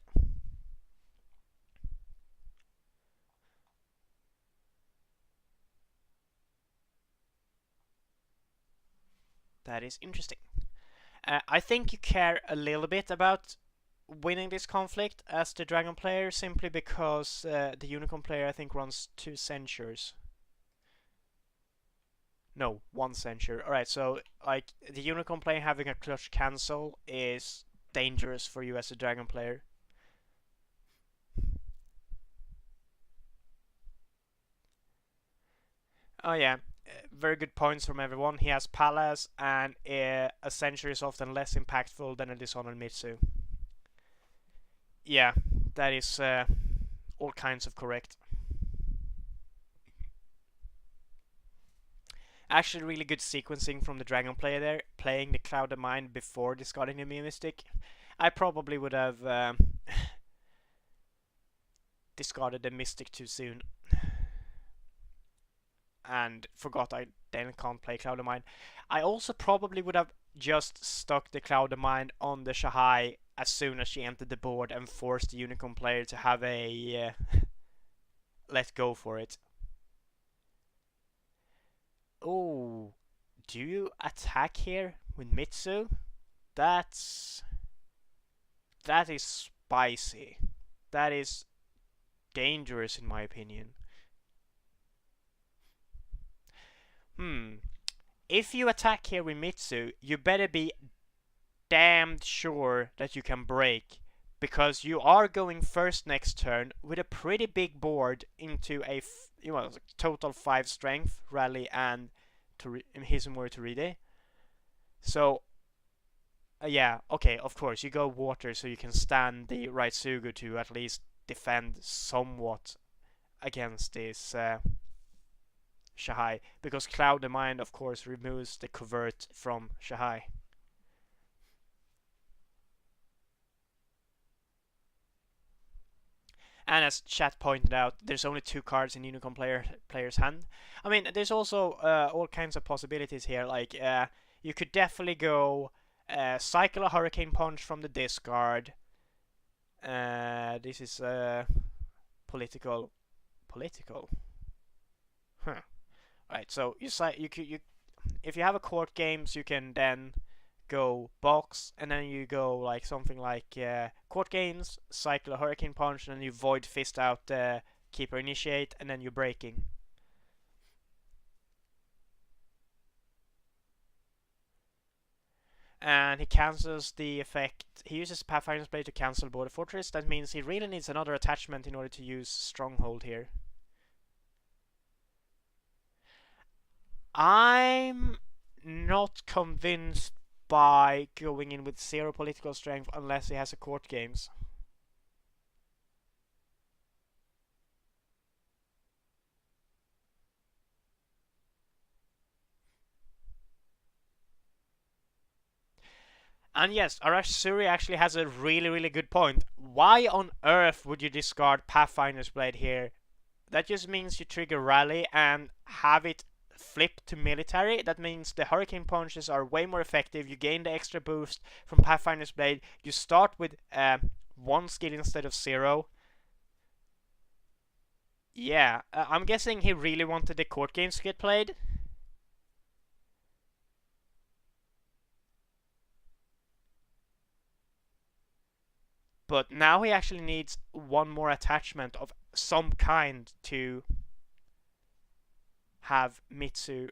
That is interesting. I think you care a little bit about winning this conflict as the Dragon player, simply because the Unicorn player, I think, runs 2 Censures. No, 1 Censure. Alright, so like the Unicorn player having a clutch cancel is dangerous for you as a Dragon player. Oh yeah, very good points from everyone. He has Palace, and a Censure is often less impactful than a Dishonored Mitsu. Yeah, that is all kinds of correct. Actually, really good sequencing from the Dragon player there, playing the Cloud of Mind before discarding the Mia Mystic. I probably would have discarded the Mystic too soon and forgot I then can't play Cloud of Mind. I also probably would have just stuck the Cloud of Mind on the Shahai as soon as she entered the board and forced the Unicorn player to have a let go for it. Oh, do you attack here with Mitsu? That is spicy. That is dangerous in my opinion. If you attack here with Mitsu, you better be damned sure that you can break, because you are going first next turn with a pretty big board into a total 5 strength, rally, and Hizumori Toride. So yeah, okay, of course you go water so you can stand the Raitsugu to at least defend somewhat against this Shahai, because Cloud of Mind of course removes the covert from Shahai. And as chat pointed out, there's only 2 cards in Unicorn player's hand. I mean, there's also all kinds of possibilities here. Like, you could definitely go cycle a Hurricane Punch from the discard. This is political. Huh. Right. So you if you have a court games, you can then go box, and then you go like something like court games, cycle a Hurricane Punch, and then you void fist out Keeper Initiate, and then you're breaking. And he cancels the effect. He uses Pathfinder's Blade to cancel Border Fortress. That means he really needs another attachment in order to use Stronghold here. I'm not convinced by going in with 0 political strength unless he has a court games. And yes, Arash Suri actually has a really good point. Why on earth would you discard Pathfinder's Blade here? That just means you trigger Rally and have it flip to military. That means the Hurricane Punches are way more effective. You gain the extra boost from Pathfinder's Blade. You start with 1 skill instead of 0. Yeah, I'm guessing he really wanted the court games to get played. But now he actually needs one more attachment of some kind to have Mitsu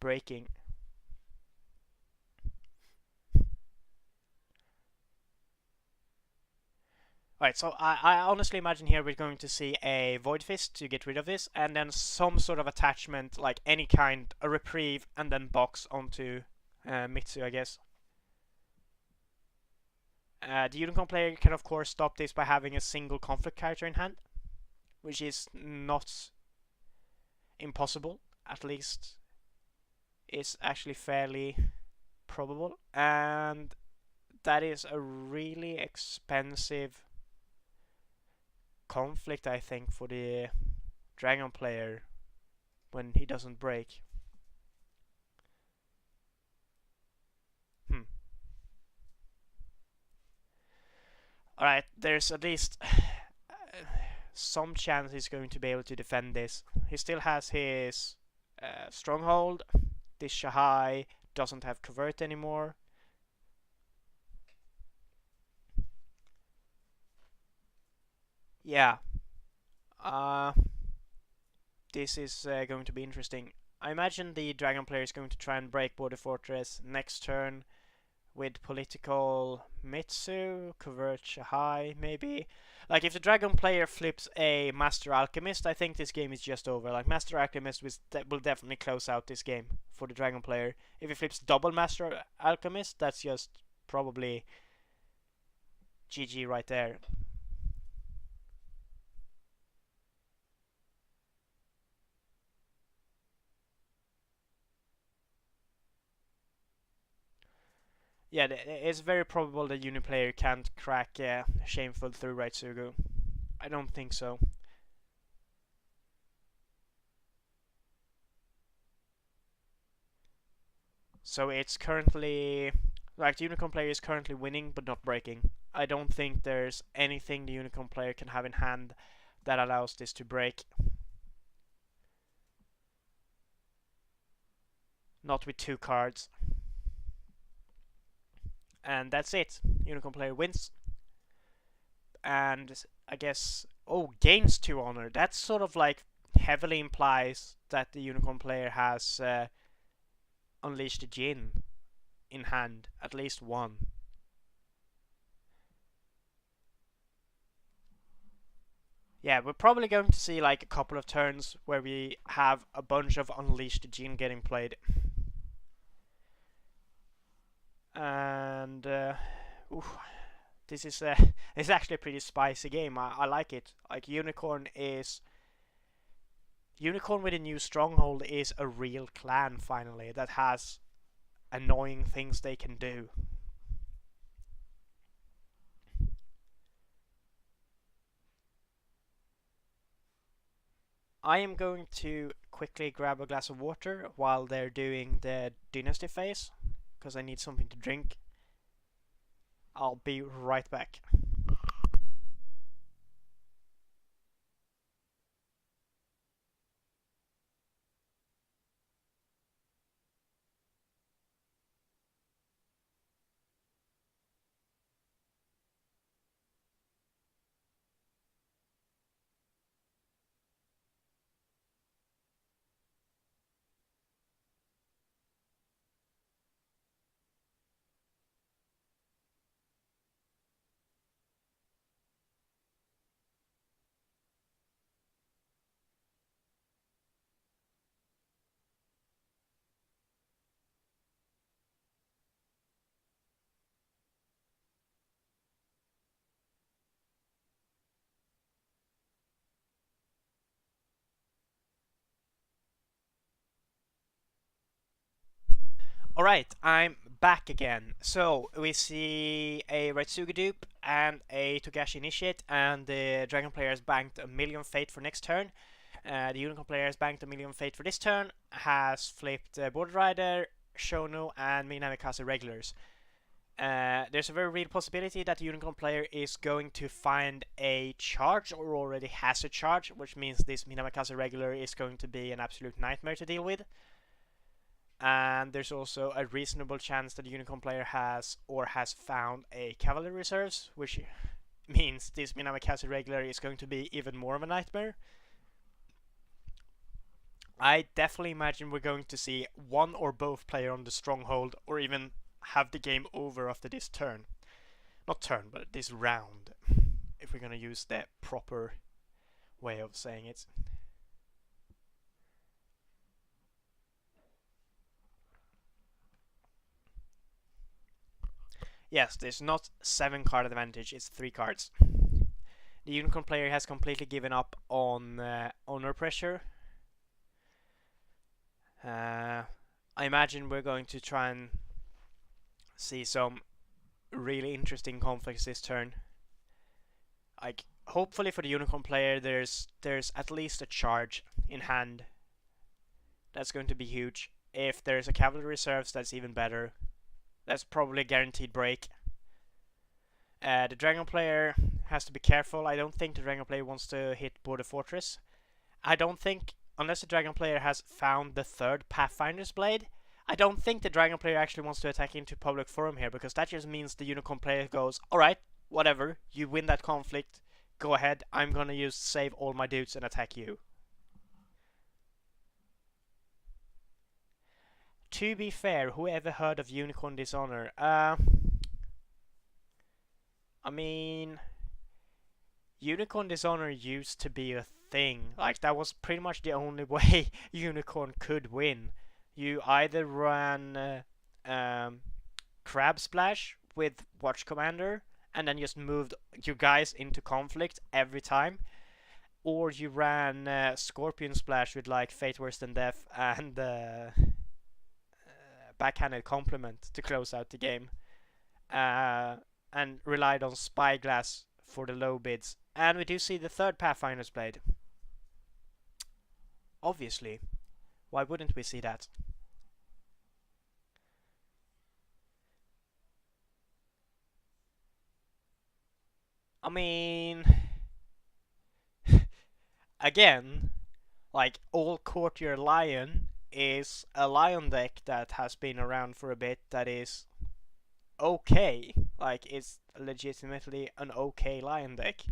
breaking. Alright, so I honestly imagine here we're going to see a Void Fist to get rid of this, and then some sort of attachment, like any kind, a reprieve, and then box onto Mitsu, I guess. The Unicorn player can of course stop this by having a single conflict character in hand, which is not impossible, at least it's actually fairly probable, and that is a really expensive conflict, I think, for the Dragon player when he doesn't break. Alright, there's at least some chance he's going to be able to defend this. He still has his stronghold. This Shahai doesn't have covert anymore. Yeah. This is going to be interesting. I imagine the Dragon player is going to try and break Border Fortress next turn with political Mitsu, covert Shahai, maybe. Like, if the Dragon player flips a Master Alchemist, I think this game is just over. Like, Master Alchemist will definitely close out this game for the Dragon player. If he flips double Master Alchemist, that's just probably GG right there. Yeah, it's very probable that Uniplayer can't crack Shameful through Right Sugu. I don't think so. So it's currently, like, the Unicorn player is currently winning but not breaking. I don't think there's anything the Unicorn player can have in hand that allows this to break. Not with 2 cards. And that's it. Unicorn player wins. And I guess, oh, gains 2 honor. That sort of like heavily implies that the Unicorn player has Unleashed the Jinn in hand, at least one. Yeah, we're probably going to see like a couple of turns where we have a bunch of Unleashed the Jinn getting played. And this is it's actually a pretty spicy game. I like it. Like, Unicorn with a new stronghold is a real clan finally that has annoying things they can do. I am going to quickly grab a glass of water while they're doing the dynasty phase, because I need something to drink. I'll be right back. Alright, I'm back again. So, we see a Raitsuga dupe and a Togashi Initiate, and the Dragon player has banked a million fate for next turn. The Unicorn player has banked a million fate for this turn, has flipped Border Rider, Shono, and Minamikaze regulars. There's a very real possibility that the Unicorn player is going to find a charge, or already has a charge, which means this Minamikaze regular is going to be an absolute nightmare to deal with. And there's also a reasonable chance that the Unicorn player has found a Cavalry reserves, which means this Minamikaze regular is going to be even more of a nightmare. I definitely imagine we're going to see one or both player on the stronghold, or even have the game over after this turn. Not turn, but this round, if we're gonna use the proper way of saying it. Yes, there's not 7 card advantage, it's 3 cards. The Unicorn player has completely given up on honor pressure. I imagine we're going to try and see some really interesting conflicts this turn. Like, hopefully for the Unicorn player, there's at least a charge in hand. That's going to be huge. If there's a Cavalry reserves, that's even better. That's probably a guaranteed break. The Dragon player has to be careful. I don't think the Dragon player wants to hit Border Fortress. I don't think, unless the Dragon player has found the 3rd Pathfinder's Blade, I don't think the Dragon player actually wants to attack into Public Forum here, because that just means the Unicorn player goes, alright, whatever, you win that conflict, go ahead, I'm gonna save all my dudes and attack you. To be fair, who ever heard of Unicorn Dishonor? I mean, Unicorn Dishonor used to be a thing. Like, that was pretty much the only way Unicorn could win. You either ran Crab Splash with Watch Commander, and then just moved your guys into conflict every time, or you ran Scorpion Splash with like Fate Worse Than Death and Backhanded Compliment to close out the game, and relied on Spyglass for the low bids. And we do see the 3rd Pathfinder's Blade. Obviously, why wouldn't we see that? I mean, again, like, all Courtier Lion is a Lion deck that has been around for a bit, that is okay. Like, it's legitimately an okay Lion deck.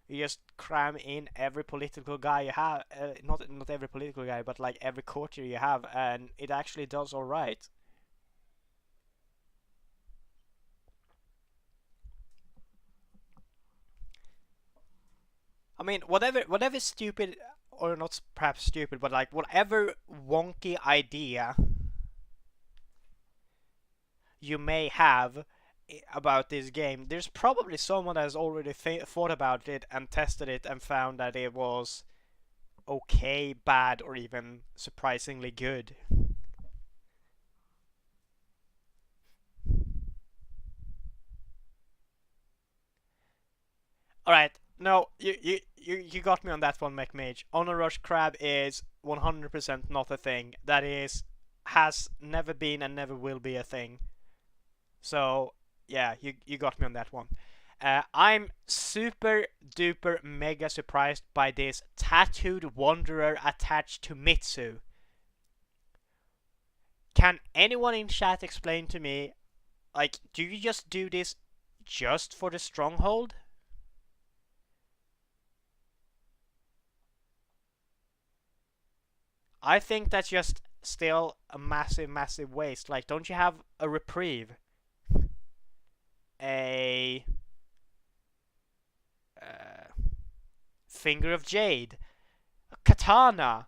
You just cram in every political guy you have, not every political guy, but like every courtier you have, and it actually does alright. I mean, whatever stupid, or not perhaps stupid, but like whatever wonky idea you may have about this game, there's probably someone that has already thought about it and tested it and found that it was okay, bad, or even surprisingly good. Alright, no, you got me on that one, McMage. Honor Rush Crab is 100% not a thing. That is, has never been and never will be a thing. So, yeah, you got me on that one. I'm super duper mega surprised by this Tattooed Wanderer attached to Mitsu. Can anyone in chat explain to me, like, do you just do this just for the stronghold? I think that's just still a massive waste. Like, don't you have a reprieve? A Finger of Jade, a Katana,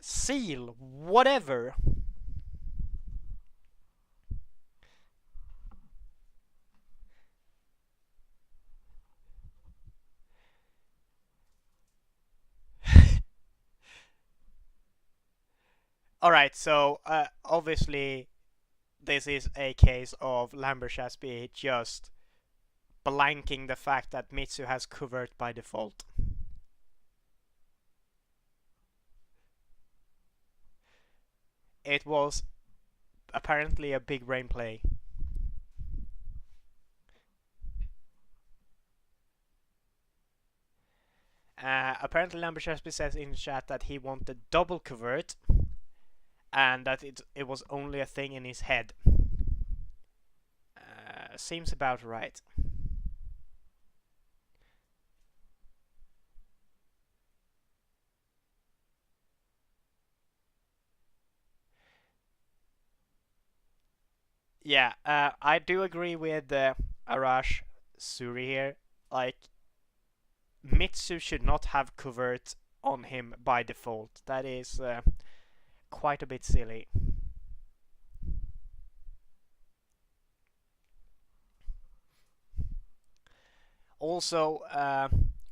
Seal, whatever. Alright, so obviously this is a case of Lambershaspy just blanking the fact that Mitsu has covert by default. It was apparently a big brain play. Apparently Lambershaspy says in chat that he wanted double covert and that it was only a thing in his head. Seems about right. Yeah, I do agree with Arash Suri here. Like, Mitsu should not have covert on him by default. That is quite a bit silly. Also,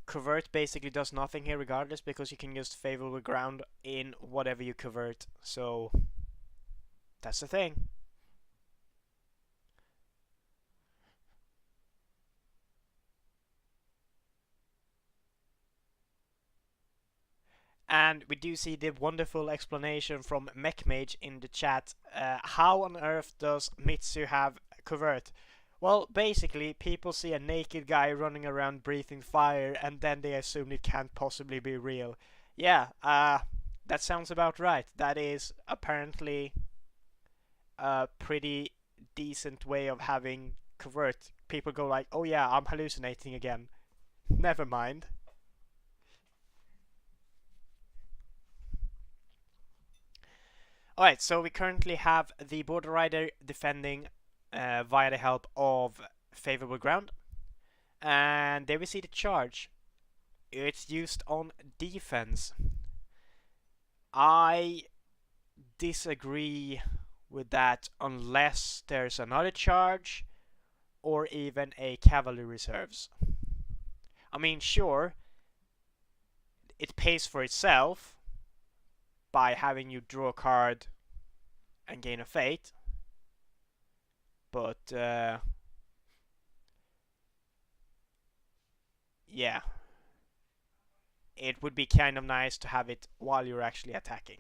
covert basically does nothing here regardless, because you can just favorable ground in whatever you covert. So that's the thing. And we do see the wonderful explanation from MechMage in the chat. How on earth does Mitsu have covert? Well, basically, people see a naked guy running around breathing fire, and then they assume it can't possibly be real. Yeah, that sounds about right. That is apparently a pretty decent way of having covert. People go like, oh yeah, I'm hallucinating again. Never mind. Alright, so we currently have the Border Rider defending via the help of favorable ground. And there we see the charge. It's used on defense. I disagree with that unless there's another charge or even a cavalry reserves. I mean, sure, it pays for itself by having you draw a card and gain a fate, but yeah, it would be kind of nice to have it while you're actually attacking.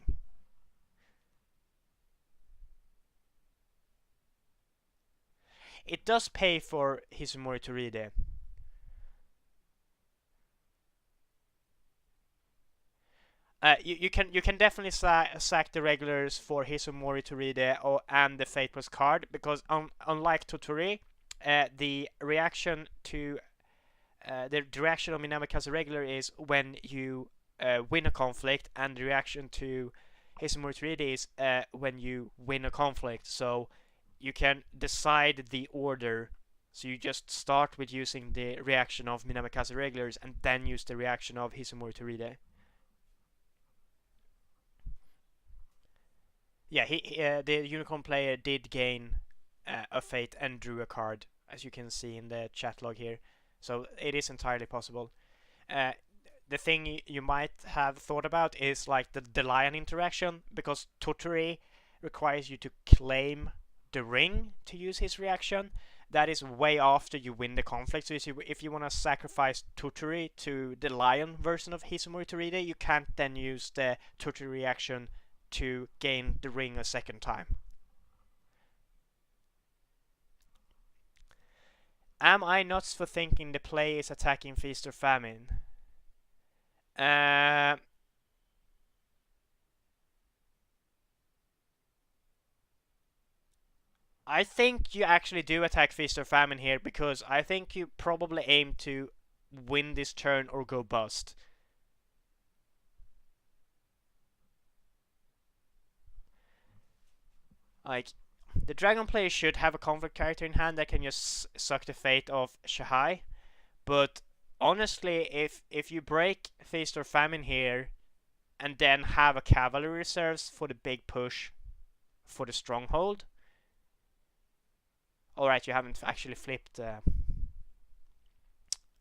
It does pay for Hisumori Toride. You can definitely sack the regulars for Hisumori Toride and the Fate Plus card, because unlike Totori, the reaction to the reaction of Minamikaze regular is when you win a conflict, and the reaction to Hisumori Toride is when you win a conflict. So you can decide the order. So you just start with using the reaction of Minamikaze regulars and then use the reaction of Hisumori Toride. Yeah, the Unicorn player did gain a fate and drew a card, as you can see in the chat log here. So it is entirely possible. The thing you might have thought about is like the lion interaction, because Totori requires you to claim the ring to use his reaction. That is way after you win the conflict. So if you want to sacrifice Totori to the lion version of Hisumori Toride, you can't then use the Totori reaction to gain the ring a second time. Am I nuts for thinking the play is attacking Feast or Famine? I think you actually do attack Feast or Famine here, because I think you probably aim to win this turn or go bust. Like, the Dragon player should have a conflict character in hand that can just suck the fate of Shahai, but honestly, if you break Feast or Famine here and then have a cavalry reserves for the big push for the stronghold. Alright, you haven't actually flipped.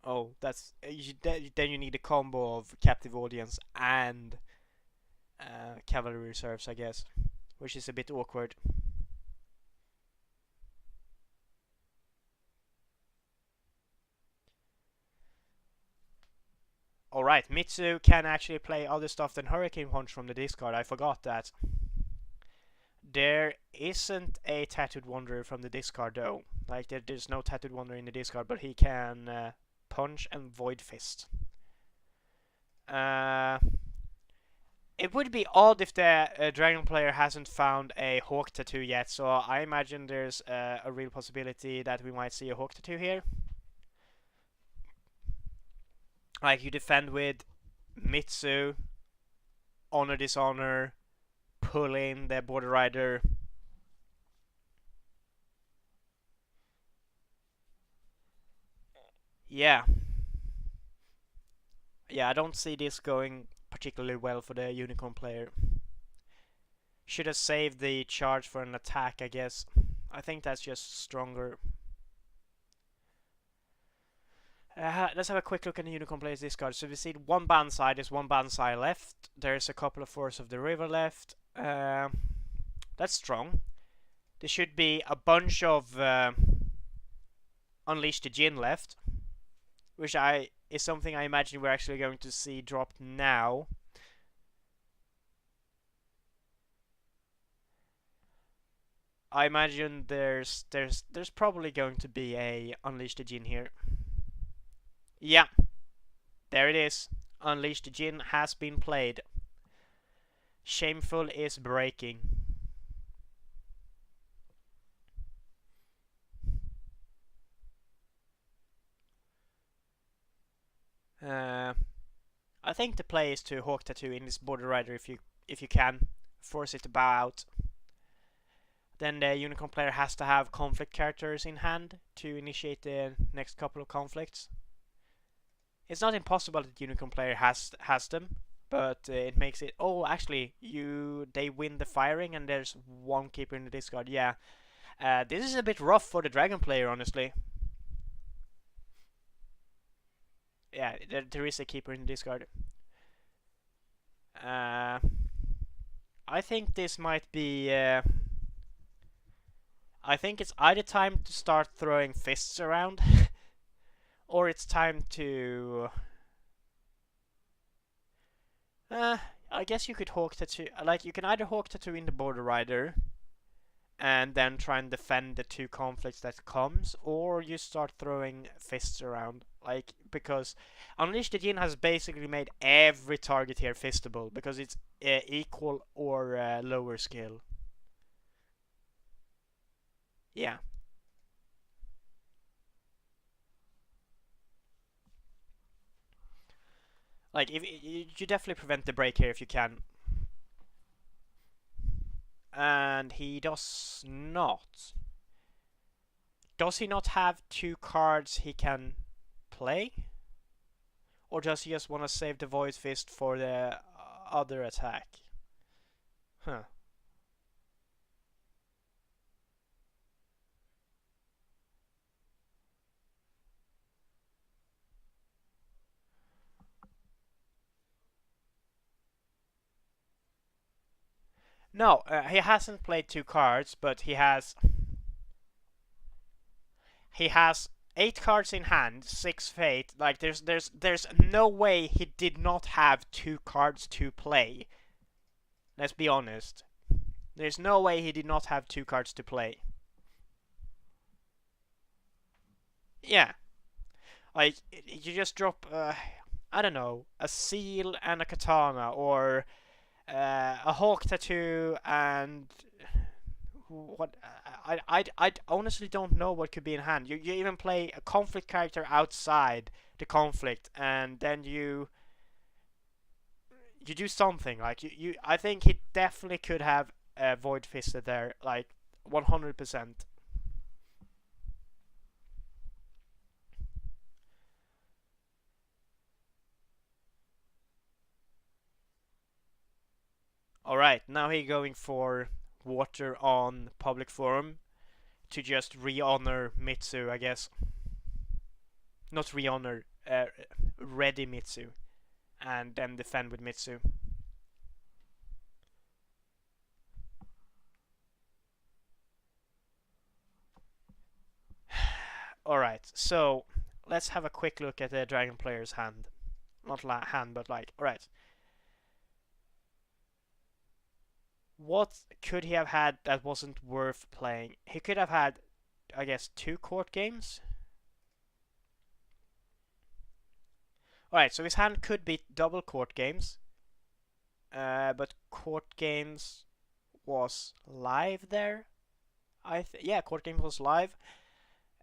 Oh, that's then you need a combo of captive audience and cavalry reserves, I guess, which is a bit awkward. Alright, Mitsu can actually play other stuff than Hurricane Punch from the discard. I forgot that. There isn't a Tattooed Wanderer from the discard though. Like, there's no Tattooed Wanderer in the discard, but he can Punch and Void Fist. It would be odd if the Dragon player hasn't found a Hawk Tattoo yet, so I imagine there's a real possibility that we might see a Hawk Tattoo here. Like, you defend with Mitsu, Honor Dishonor, pull in the Border Rider. Yeah. Yeah, I don't see this going particularly well for the Unicorn player. Should have saved the charge for an attack, I guess. I think that's just stronger. Let's have a quick look at the Unicorn player's discard. So we see one Banzai, there's one Banzai left. There's a couple of Force of the River left. That's strong. There should be a bunch of Unleash the Djinn left, which is something I imagine we're actually going to see dropped now. I imagine there's probably going to be a Unleash the Djinn here. Yeah, there it is. Unleash the Djinn has been played. Shameful is breaking. I think the play is to Hawk Tattoo in this Border Rider if you can. Force it to bow out. Then the Unicorn player has to have conflict characters in hand to initiate the next couple of conflicts. It's not impossible that the Unicorn player has them, but it makes it... Oh, actually, they win the firing and there's one keeper in the discard. Yeah, this is a bit rough for the Dragon player, honestly. Yeah, there is a keeper in the discard. I think this might be... I think it's either time to start throwing fists around, or it's time to... I guess you could Hawk Tattoo... Like, you can either Hawk Tattoo in the Border Rider, and then try and defend the two conflicts that comes, or you start throwing fists around. Like, because Unleash the Djinn has basically made every target here fistable, because it's equal or lower skill. Yeah. Like, if you definitely prevent the break here if you can. And he does not. Does he not have two cards he can play? Or does he just want to save the Void Fist for the other attack? Huh. No, he hasn't played two cards, but he has 8 cards in hand, 6 fate. Like, there's no way he did not have 2 cards to play. Let's be honest. There's no way he did not have 2 cards to play. Yeah. Like, you just drop, I don't know, a seal and a katana, or a Hawk Tattoo and what I honestly don't know what could be in hand. You even play a conflict character outside the conflict, and then you do something. Like, I think he definitely could have Void Fisted there, like 100%. Alright, now he's going for water on public forum to just re-honor Mitsu, I guess. Not re-honor, ready Mitsu, and then defend with Mitsu. Alright, so let's have a quick look at the Dragon player's hand. not hand, but like, alright. What could he have had that wasn't worth playing? He could have had, I guess, 2 court games. Alright, so his hand could be double court games. But court games was live there. Yeah, court game was live.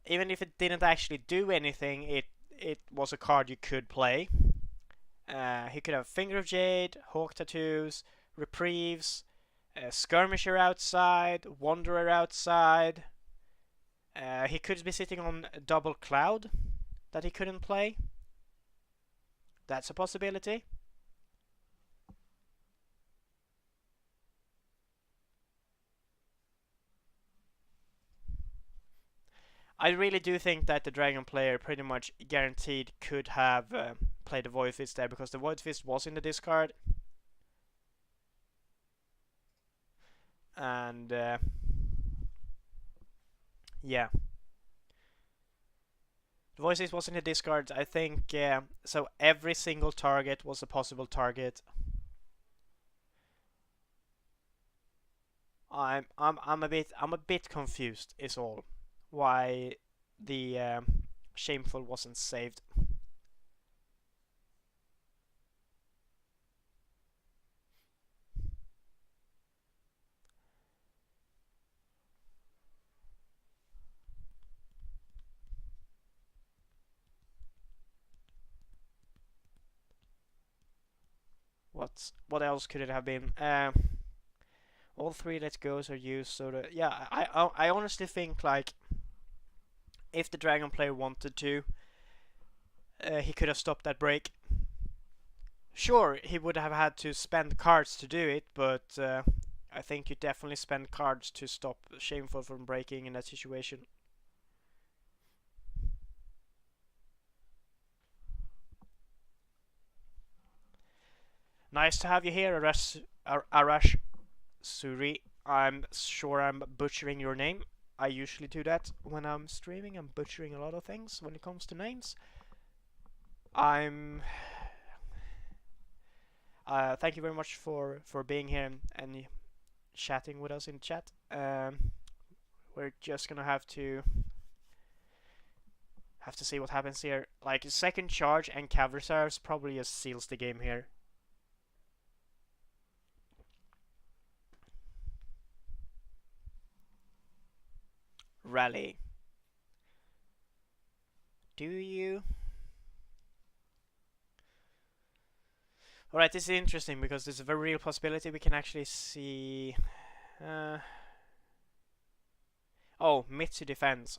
Even if it didn't actually do anything, it was a card you could play. He could have Finger of Jade, Hawk Tattoos, Reprieves, Skirmisher outside, Wanderer outside. He could be sitting on Double Cloud that he couldn't play. That's a possibility. I really do think that the Dragon player pretty much guaranteed could have played the Void Fist there, because the Void Fist was in the discard. And yeah. The Void Fist was in the discard, I think, so every single target was a possible target. I'm a bit confused is all. Why the Shameful wasn't saved. What else could it have been? All 3 Let's Go's are used, so that, yeah, I honestly think, like, if the Dragon player wanted to, he could have stopped that break. Sure, he would have had to spend cards to do it, but I think you definitely spend cards to stop Shameful from breaking in that situation. Nice to have you here, Arash Suri. I'm sure I'm butchering your name. I usually do that when I'm streaming. I'm butchering a lot of things when it comes to names. Thank you very much for being here and chatting with us in chat. We're just gonna have to see what happens here. Like, second charge and cav reserves probably just seals the game here. Rally. Do you? Alright, this is interesting because there's a very real possibility we can actually see. Oh, Mitsu defends.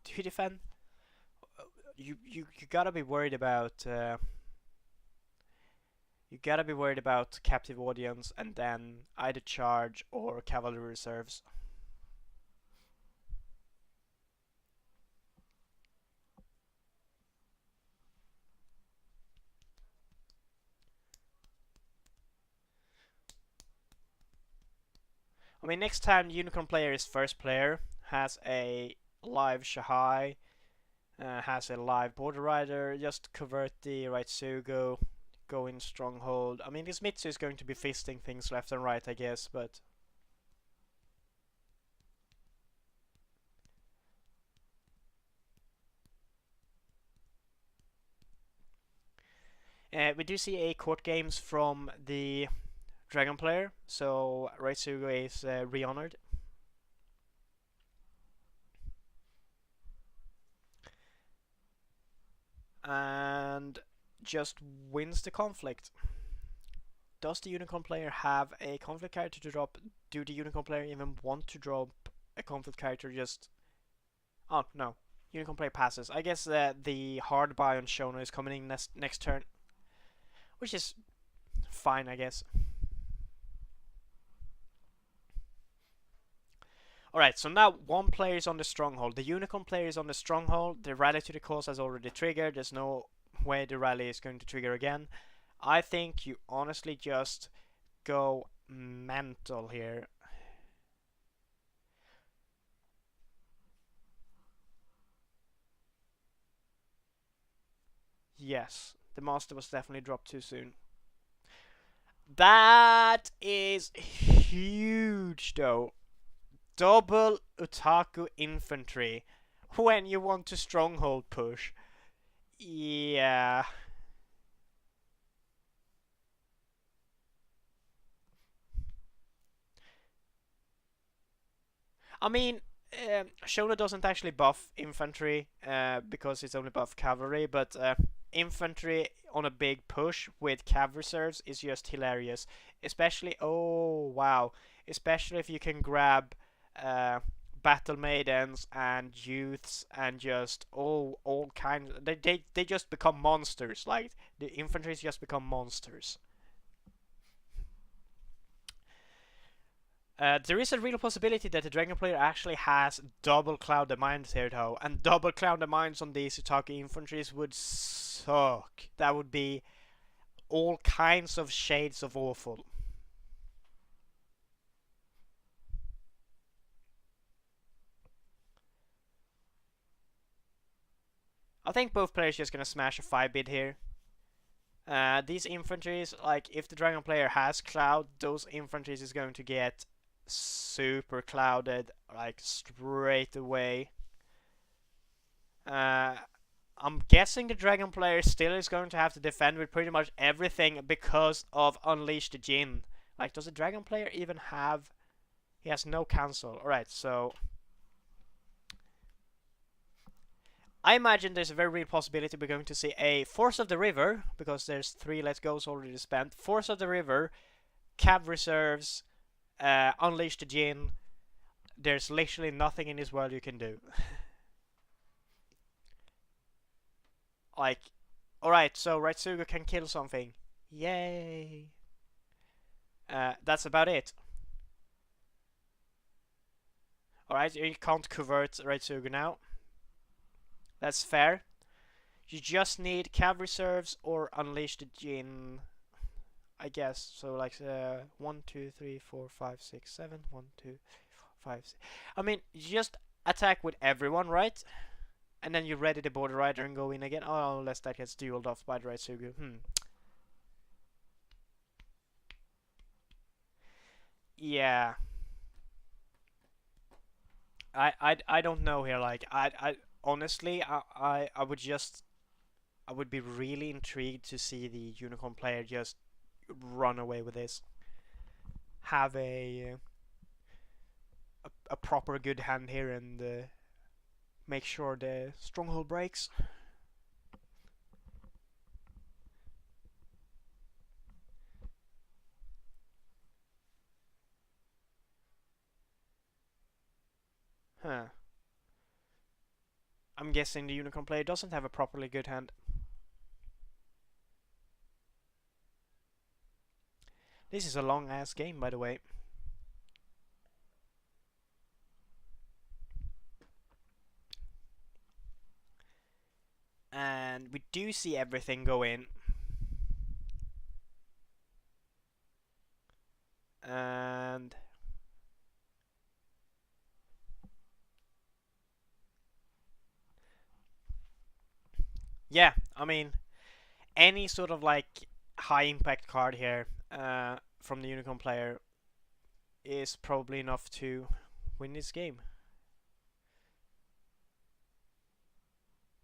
Do you defend? You gotta be worried about. You gotta be worried about captive audience and then either charge or cavalry reserves. I mean, next time the Unicorn player is first player, has a live Shahai, has a live Border Rider, just convert the Raitsugo, go in Stronghold. I mean, this Mitsu is going to be fisting things left and right, I guess, but... we do see a court games from the Dragon player, so Raitsugo is re-honored. And just wins the conflict. Does the Unicorn player have a conflict character to drop? Do the Unicorn player even want to drop a conflict character just... Oh, no. Unicorn player passes. I guess the hard buy on Shono is coming in next turn. Which is fine, I guess. Alright, so now one player is on the Stronghold. The Unicorn player is on the Stronghold. The Rally to the Cause has already triggered. There's no way the Rally is going to trigger again. I think you honestly just go mental here. Yes, the master was definitely dropped too soon. That is huge, though. Double Otaku infantry when you want to stronghold push. Yeah. I mean, Shono doesn't actually buff infantry because it's only buff cavalry, but infantry on a big push with cav reserves is just hilarious. Especially, oh wow, especially if you can grab uh, battle maidens and youths and just all kinds. They just become monsters. Like the infantries just become monsters. There is a real possibility that the Dragon player actually has double Cloud the Mines here, though, and double Cloud the Mines on these Utaki infantries would suck. That would be all kinds of shades of awful. I think both players just gonna smash a 5-bid here. These infantries, like, if the Dragon player has Cloud, those infantries is going to get super clouded, like, straight away. I'm guessing the Dragon player still is going to have to defend with pretty much everything because of Unleash the Jinn. Like, does the Dragon player even have... He has no cancel. Alright, so... I imagine there's a very real possibility we're going to see a Force of the River, because there's 3 Let's Go's already spent. Force of the River, Cav Reserves, Unleash the Jinn. There's literally nothing in this world you can do. Like, alright, so Raitsuga can kill something. Yay! That's about it. Alright, you can't convert Raitsuga now. That's fair. You just need Cav Reserves or Unleash the Jinn, I guess. So, like, 1, 2, 3, 4, 5, 6, 7. 1, 2, 3, 4, 5, 6. I mean, you just attack with everyone, right? And then you ready the Border Rider and go in again. Oh, unless that gets dueled off by the Raitsuga. Yeah. I don't know here. Like, I honestly, I would just, I would be really intrigued to see the Unicorn player just run away with this. Have a proper good hand here and make sure the stronghold breaks. Huh. I'm guessing the Unicorn player doesn't have a properly good hand. This is a long ass game, by the way. And we do see everything go in. And yeah, I mean, any sort of like high impact card here from the Unicorn player is probably enough to win this game.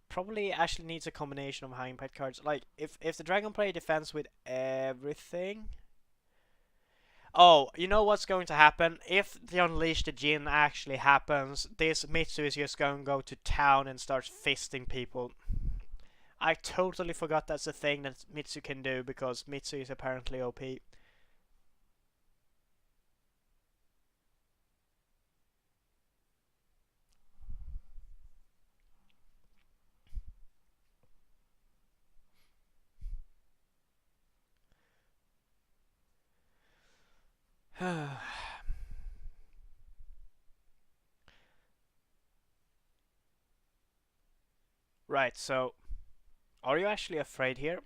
Probably actually needs a combination of high impact cards. Like, if the Dragon player defends with everything. Oh, you know what's going to happen? If the Unleash the Jinn actually happens, this Mitsu is just going to go to town and start fisting people. I totally forgot that's a thing that Mitsu can do, because Mitsu is apparently OP. Right, so are you actually afraid here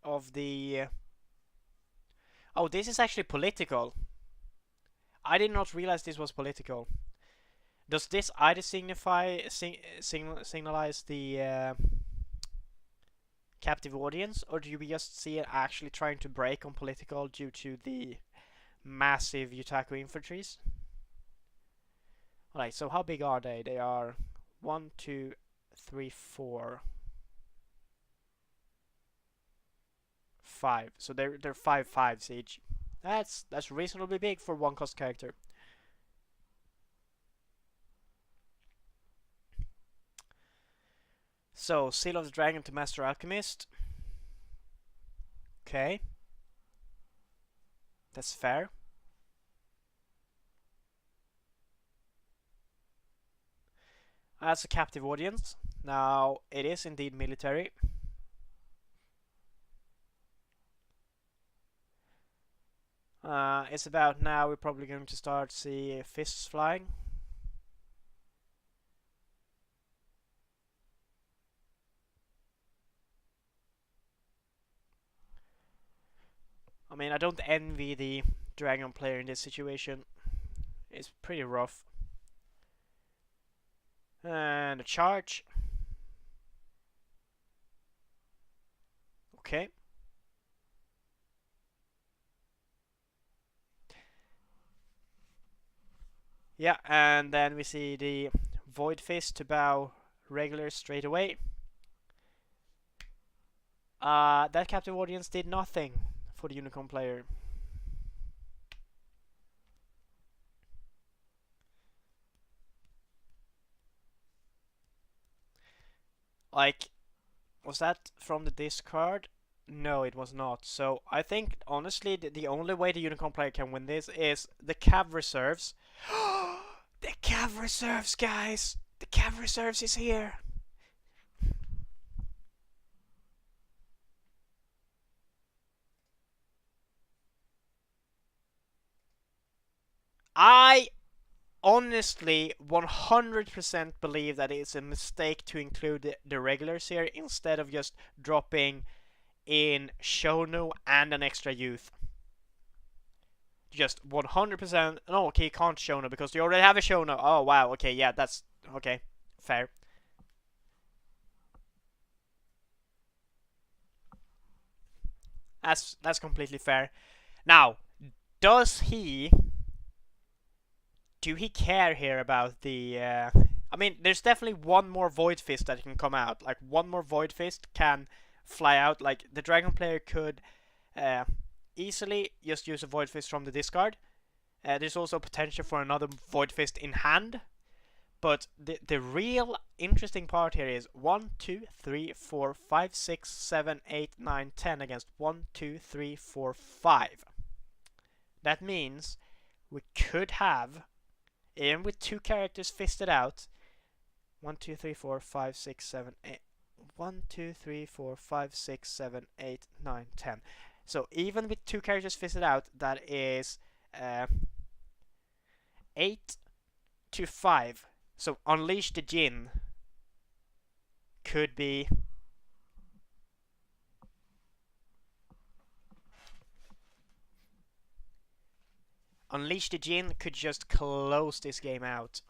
of the... Oh, this is actually political. I did not realize this was political. Does this either signalize the captive audience, or do we just see it actually trying to break on political due to the massive Yutaku infantries? Alright, so how big are they? They are 1, 2, 3, 4, 5. So they're 5/5s each. That's reasonably big for one cost character. So, Seal of the Dragon to Master Alchemist. Okay. That's fair. That's a captive audience. Now, it is indeed military. It's about now we're probably going to start see fists flying. I mean, I don't envy the dragon player in this situation. It's pretty rough. And a charge. Okay. Yeah, and then we see the Void Fist to bow regular straight away. That captive audience did nothing for the Unicorn player. Like, was that from the discard? No, it was not. So I think, honestly, the only way the Unicorn player can win this is the Cav Reserves. The Cav Reserves, guys! The Cav Reserves is here! I honestly 100% believe that it's a mistake to include the regulars here instead of just dropping in Shono and an extra youth. Just 100%. No, okay, you can't Shono because you already have a Shono. Oh, wow. Okay, yeah, that's okay. Fair. That's completely fair. Now, does he do he care here about the I mean, there's definitely one more Void Fist that can come out. Like, one more Void Fist can fly out. Like, the Dragon player could easily just use a Void Fist from the discard. There's also potential for another Void Fist in hand. But the real interesting part here is 1, 2, 3, 4, 5, 6, 7, 8, 9, 10 against 1, 2, 3, 4, 5. That means we could have, even with two characters fisted out, 1, 2, 3, 4, 5, 6, 7, 8. 1, 2, 3, 4, 5, 6, 7, 8, 9, 10. So even with two characters fisted out, that is 8 to 5. So Unleash the Djinn could be Unleash the Djinn could just close this game out.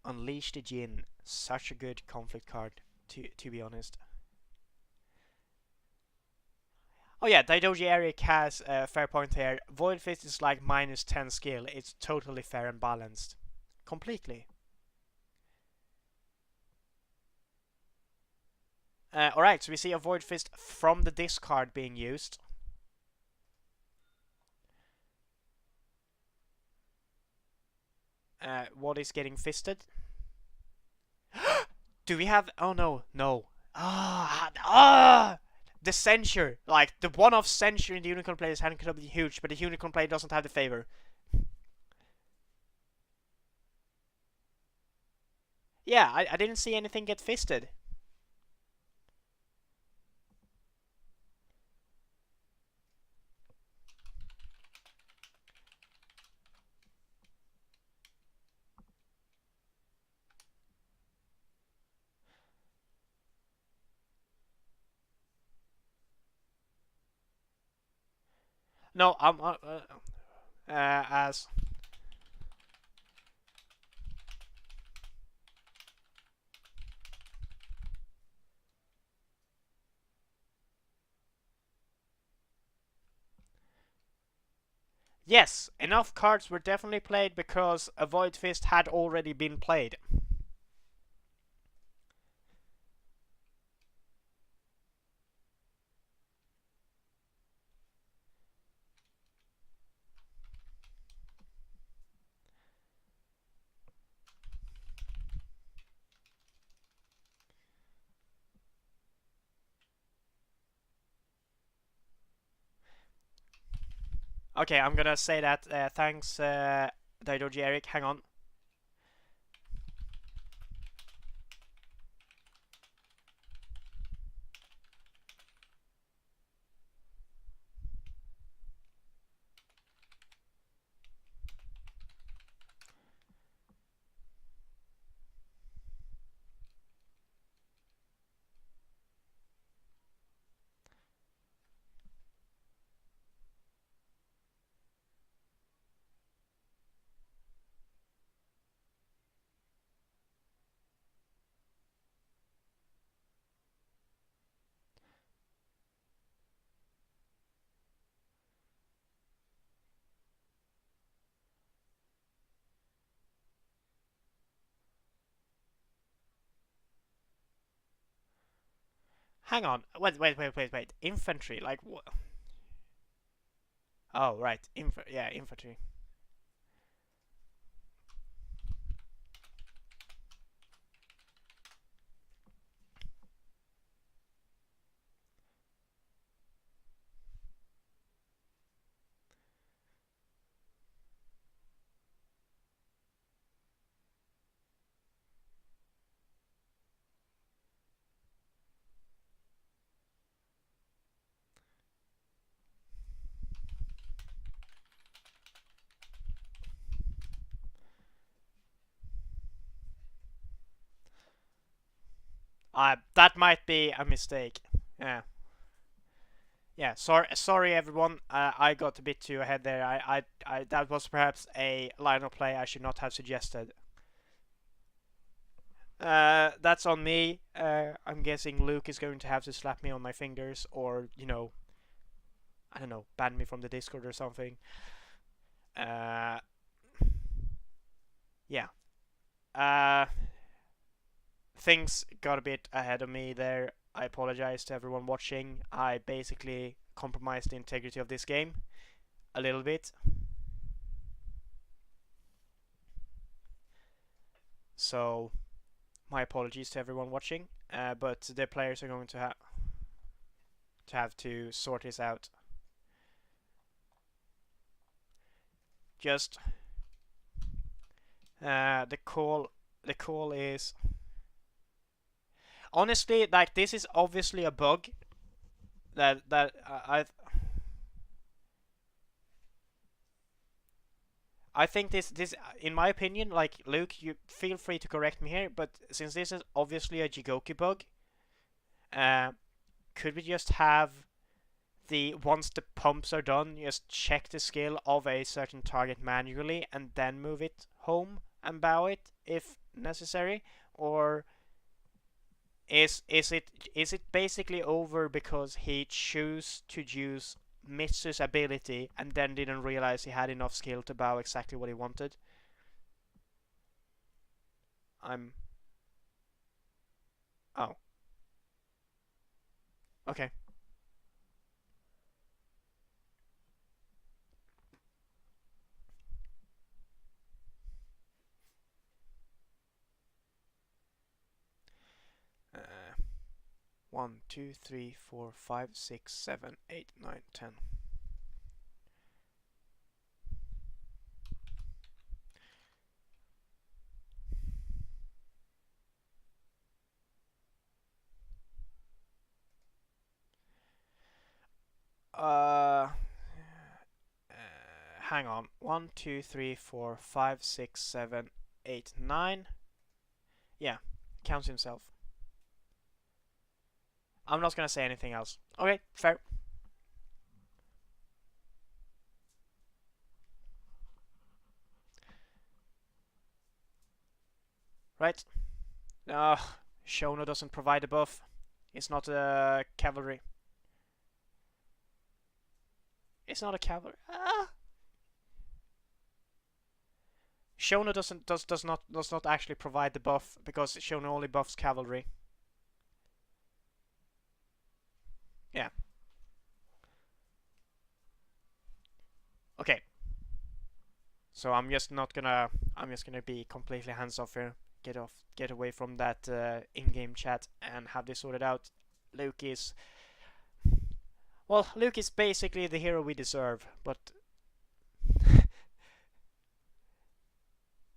Unleash the Djinn, such a good conflict card, to be honest. Oh yeah, Daidoji Eric has a fair point here. Void Fist is like minus 10 skill. It's totally fair and balanced. Completely. Alright, so we see a Void Fist from the discard being used. What is getting fisted? Do we have... Oh no, no. The censure. Like, the one-off censure in the Unicorn player's hand could be huge, but the Unicorn player doesn't have the favor. Yeah, I didn't see anything get fisted. No, I'm... as... Yes, enough cards were definitely played because a Void Fist had already been played. Okay, I'm gonna say that. Thanks, Daidoji Eric. Hang on. Hang on. Wait. Infantry, like what? Oh, right. Yeah, infantry. That might be a mistake. Yeah. Yeah, sorry everyone. I got a bit too ahead there. That was perhaps a line of play I should not have suggested. That's on me. I'm guessing Luke is going to have to slap me on my fingers, or I don't know, ban me from the Discord or something. Yeah. Things got a bit ahead of me there. I apologize to everyone watching. I basically compromised the integrity of this game a little bit. So, my apologies to everyone watching. But the players are going to have to sort this out. Just the call is honestly, like, this is obviously a bug that I think this in my opinion, like, Luke, you feel free to correct me here, but since this is obviously a Jigoku bug, could we just have once the pumps are done, just check the skill of a certain target manually and then move it home and bow it if necessary? Or is it basically over because he chose to use Mitsu's ability and then didn't realize he had enough skill to bow exactly what he wanted? Oh. Okay. 1, 2, 3, 4, 5, 6, 7, 8, 9, 10. Hang on. 1, 2, 3, 4, 5, 6, 7, 8, 9. Yeah, counts himself. I'm not gonna say anything else. Okay, fair. Right. Shono doesn't provide a buff. It's not a cavalry. It's not a cavalry. Shono does not actually provide the buff because Shono only buffs cavalry. Yeah. Okay. So I'm just gonna be completely hands off here. Get away from that in-game chat and have this sorted out. Luke is basically the hero we deserve, but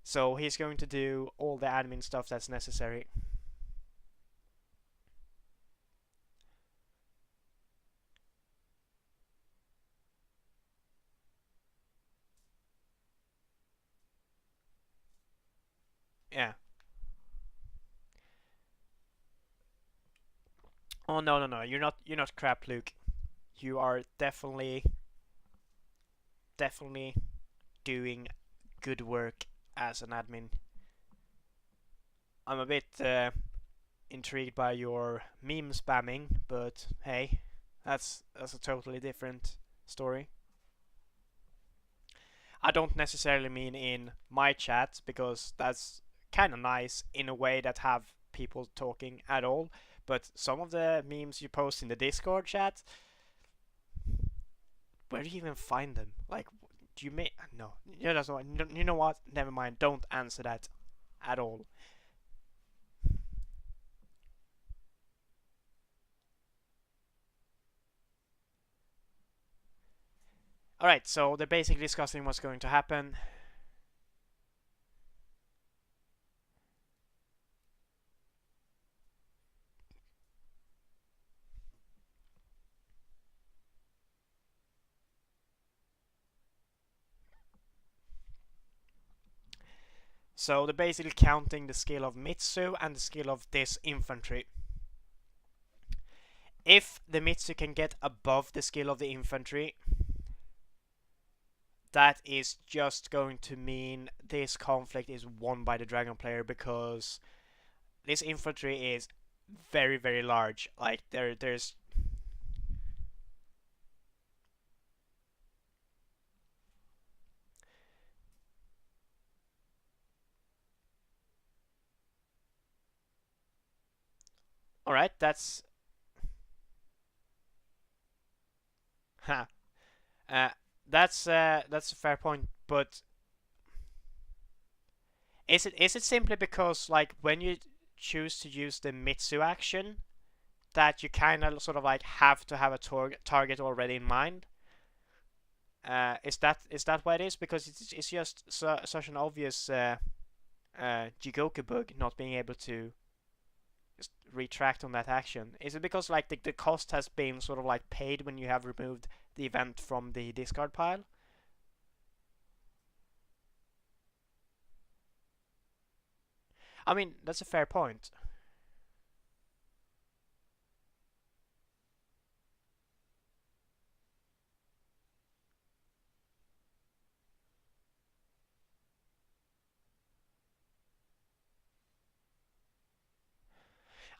so he's going to do all the admin stuff that's necessary. Yeah. Oh no. You're not crap, Luke. You are definitely doing good work as an admin. I'm a bit intrigued by your meme spamming, but hey, that's a totally different story. I don't necessarily mean in my chat because that's kind of nice in a way that have people talking at all. But some of the memes you post in the Discord chat, where do you even find them? Like, do you make no? You know what? Never mind. Don't answer that at all. Alright, so they're basically discussing what's going to happen. So they're basically counting the skill of Mitsu and the skill of this infantry. If the Mitsu can get above the skill of the infantry, that is just going to mean this conflict is won by the dragon player, because this infantry is very, very large. Like there's all right. Ha. That's a fair point, but is it simply because, like, when you choose to use the Mitsu action, that you kind of sort of like have to have a target already in mind? Is that why it is? Because it's just such an obvious Jigoku bug not being able to just retract on that action. Is it because like the cost has been sort of like paid when you have removed the event from the discard pile? I mean, that's a fair point.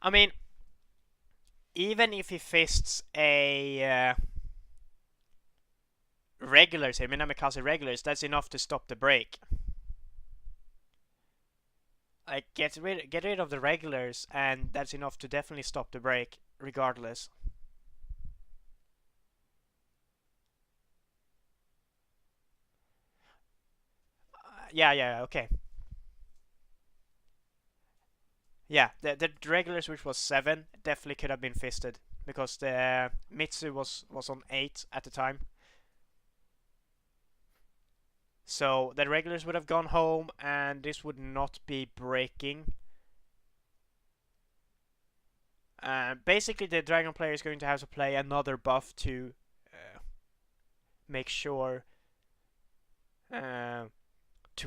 I mean, even if he fists a regulars here, Minamikaze regulars, that's enough to stop the break. Like, get rid of the regulars, and that's enough to definitely stop the break, regardless. Yeah, okay. Yeah, the regulars, which was 7, definitely could have been fisted, because the Mitsu was on 8 at the time. So the regulars would have gone home, and this would not be breaking. Basically, the dragon player is going to have to play another buff to make sure to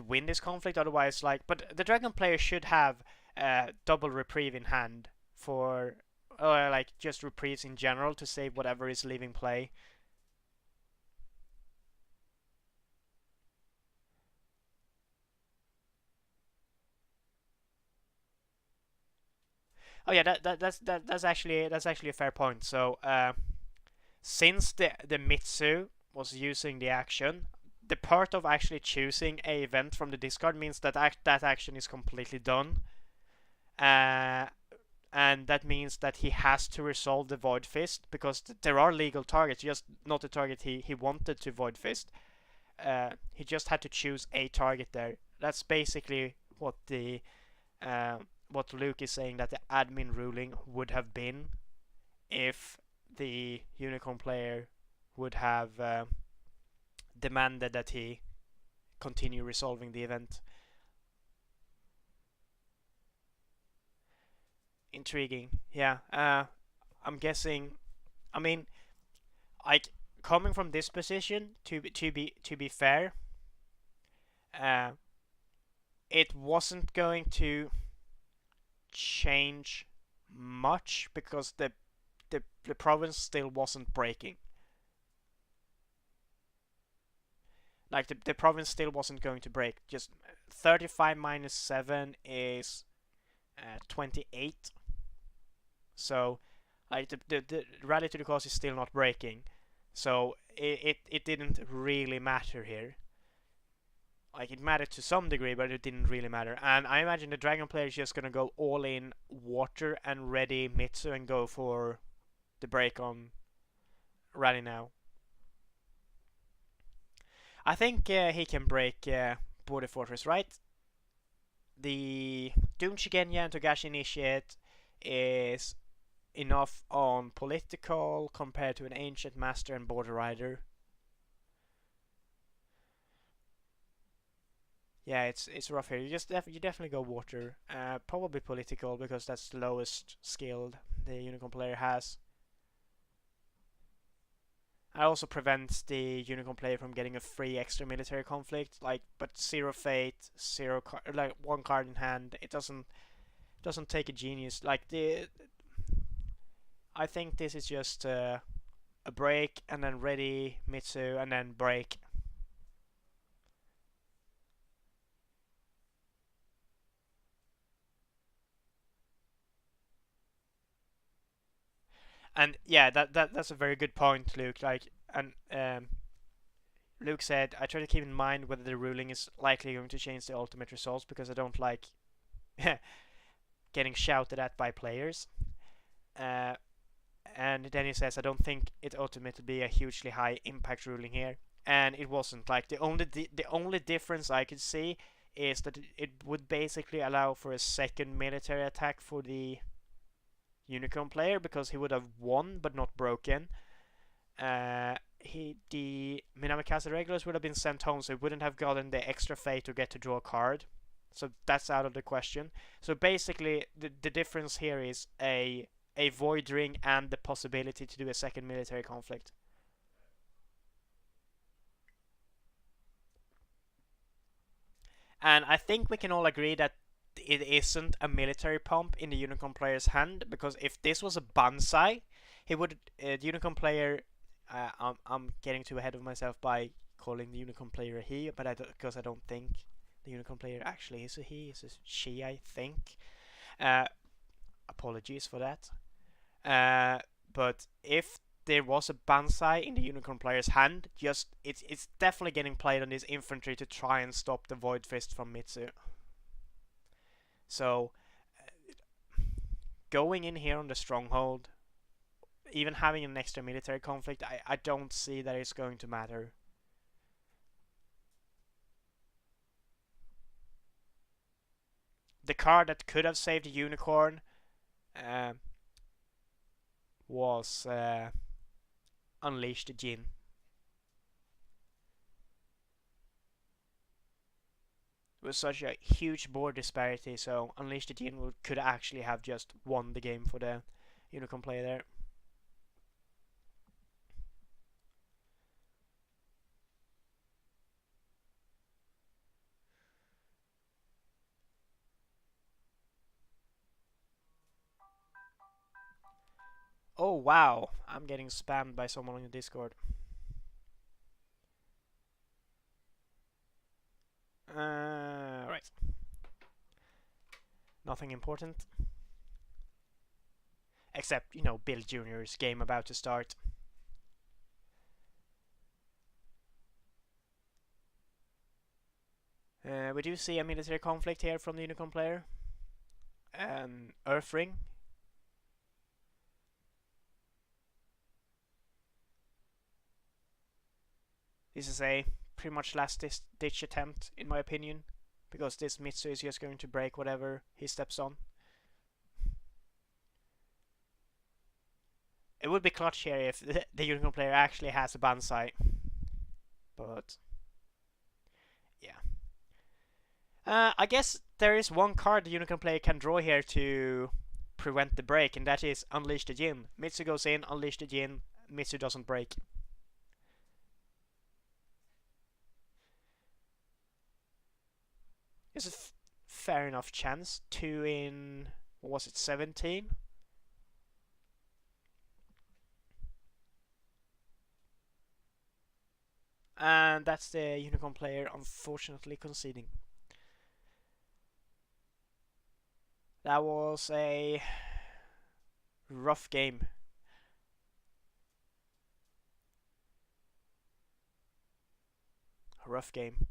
win this conflict. Otherwise, like, but the dragon player should have double reprieve in hand for, like, just reprieves in general to save whatever is leaving play. Oh yeah, that's actually a fair point. So since the Mitsu was using the action, the part of actually choosing a event from the discard means that that action is completely done. And that means that he has to resolve the Void Fist, because there are legal targets, just not the target he wanted to Void Fist. He just had to choose a target there. That's basically what the what Luke is saying that the admin ruling would have been if the Unicorn player would have demanded that he continue resolving the event. Intriguing, yeah. I'm guessing. I mean, like, coming from this position, to be fair, it wasn't going to change much because the province still wasn't breaking. Like, the province still wasn't going to break. Just 35 minus 7 is 28. So, like, the rally to the cause is still not breaking. So it didn't really matter here. Like, it mattered to some degree, but it didn't really matter. And I imagine the Dragon player is just gonna go all in water and ready Mitsu and go for the break on rally now. I think he can break Border Fortress, right? The Doom Shigenya and Togashi Initiate is enough on political compared to an Ancient Master and Border Rider. Yeah, it's rough here. You definitely go water. Probably political because that's the lowest skilled the Unicorn player has. It also prevents the Unicorn player from getting a free extra military conflict. Like, but 0 fate, like 1 card in hand. It doesn't take a genius. Like, I think this is just a break and then ready Mitsu and then break. And yeah, that's a very good point, Luke. Like, and Luke said, I try to keep in mind whether the ruling is likely going to change the ultimate results because I don't like getting shouted at by players. And then he says, I don't think it ultimately be a hugely high impact ruling here, and it wasn't. Like, the only difference I could see is that it would basically allow for a second military attack for the Unicorn player because he would have won but not broken. The Minami Castle regulars would have been sent home, so he wouldn't have gotten the extra fate to get to draw a card. So that's out of the question. So basically, the difference here is a void ring and the possibility to do a second military conflict. And I think we can all agree that it isn't a military pump in the Unicorn player's hand, because if this was a Banzai, he would the Unicorn player. I'm getting too ahead of myself by calling the Unicorn player a he, but because I don't think the Unicorn player actually is a he, it's a she, I think. Apologies for that. But if there was a Banzai in the Unicorn player's hand, it's definitely getting played on this infantry to try and stop the Void Fist from Mitsu. So going in here on the stronghold, even having an extra military conflict, I don't see that it's going to matter. The card that could have saved the Unicorn was Unleash the Jinn. It was such a huge board disparity, so Unleash the Jinn could actually have just won the game for the Unicorn player there. Oh wow, I'm getting spammed by someone on the Discord. Right. Nothing important. Except, Bill Jr.'s game about to start. We do see a military conflict here from the Unicorn player. Earth Ring. This is a pretty much last ditch attempt, in my opinion, because this Mitsu is just going to break whatever he steps on. It would be clutch here if the Unicorn player actually has a Banzai. But yeah. I guess there is one card the Unicorn player can draw here to prevent the break, and that is Unleash the Djinn. Mitsu goes in, Unleash the Djinn, Mitsu doesn't break. It's a fair enough chance. 2 in, what was it, 17? And that's the Unicorn player unfortunately conceding. That was a rough game. A rough game.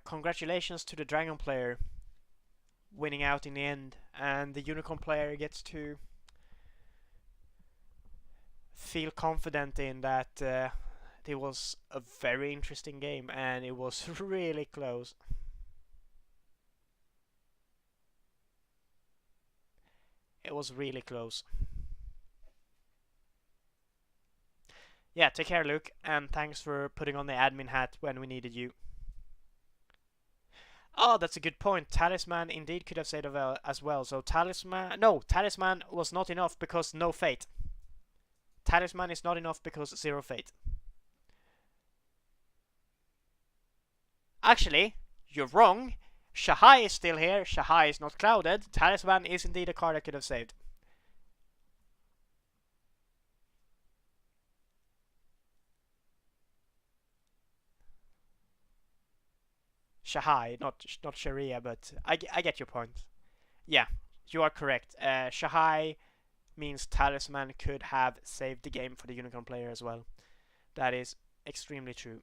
Congratulations to the Dragon player winning out in the end, and the Unicorn player gets to feel confident in that it was a very interesting game and it was really close. It was really close. Yeah, take care, Luke, and thanks for putting on the admin hat when we needed you. Oh, that's a good point. Talisman indeed could have saved as well. So Talisman... No, Talisman was not enough because no fate. Talisman is not enough because 0 fate. Actually, you're wrong. Shahai is still here. Shahai is not clouded. Talisman is indeed a card I could have saved. Shahai, not Sharia, but I get your point. Yeah, you are correct. Shahai means Talisman could have saved the game for the Unicorn player as well. That is extremely true.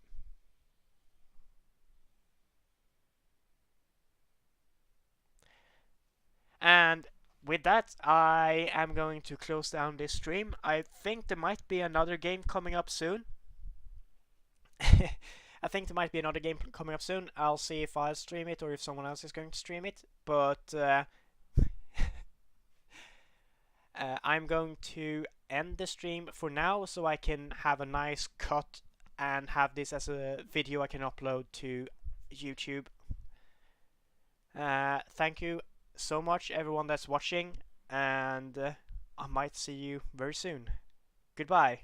And with that, I am going to close down this stream. I think there might be another game coming up soon. I think there might be another game coming up soon. I'll see if I'll stream it or if someone else is going to stream it. But I'm going to end the stream for now so I can have a nice cut and have this as a video I can upload to YouTube. Thank you so much everyone that's watching, and I might see you very soon. Goodbye.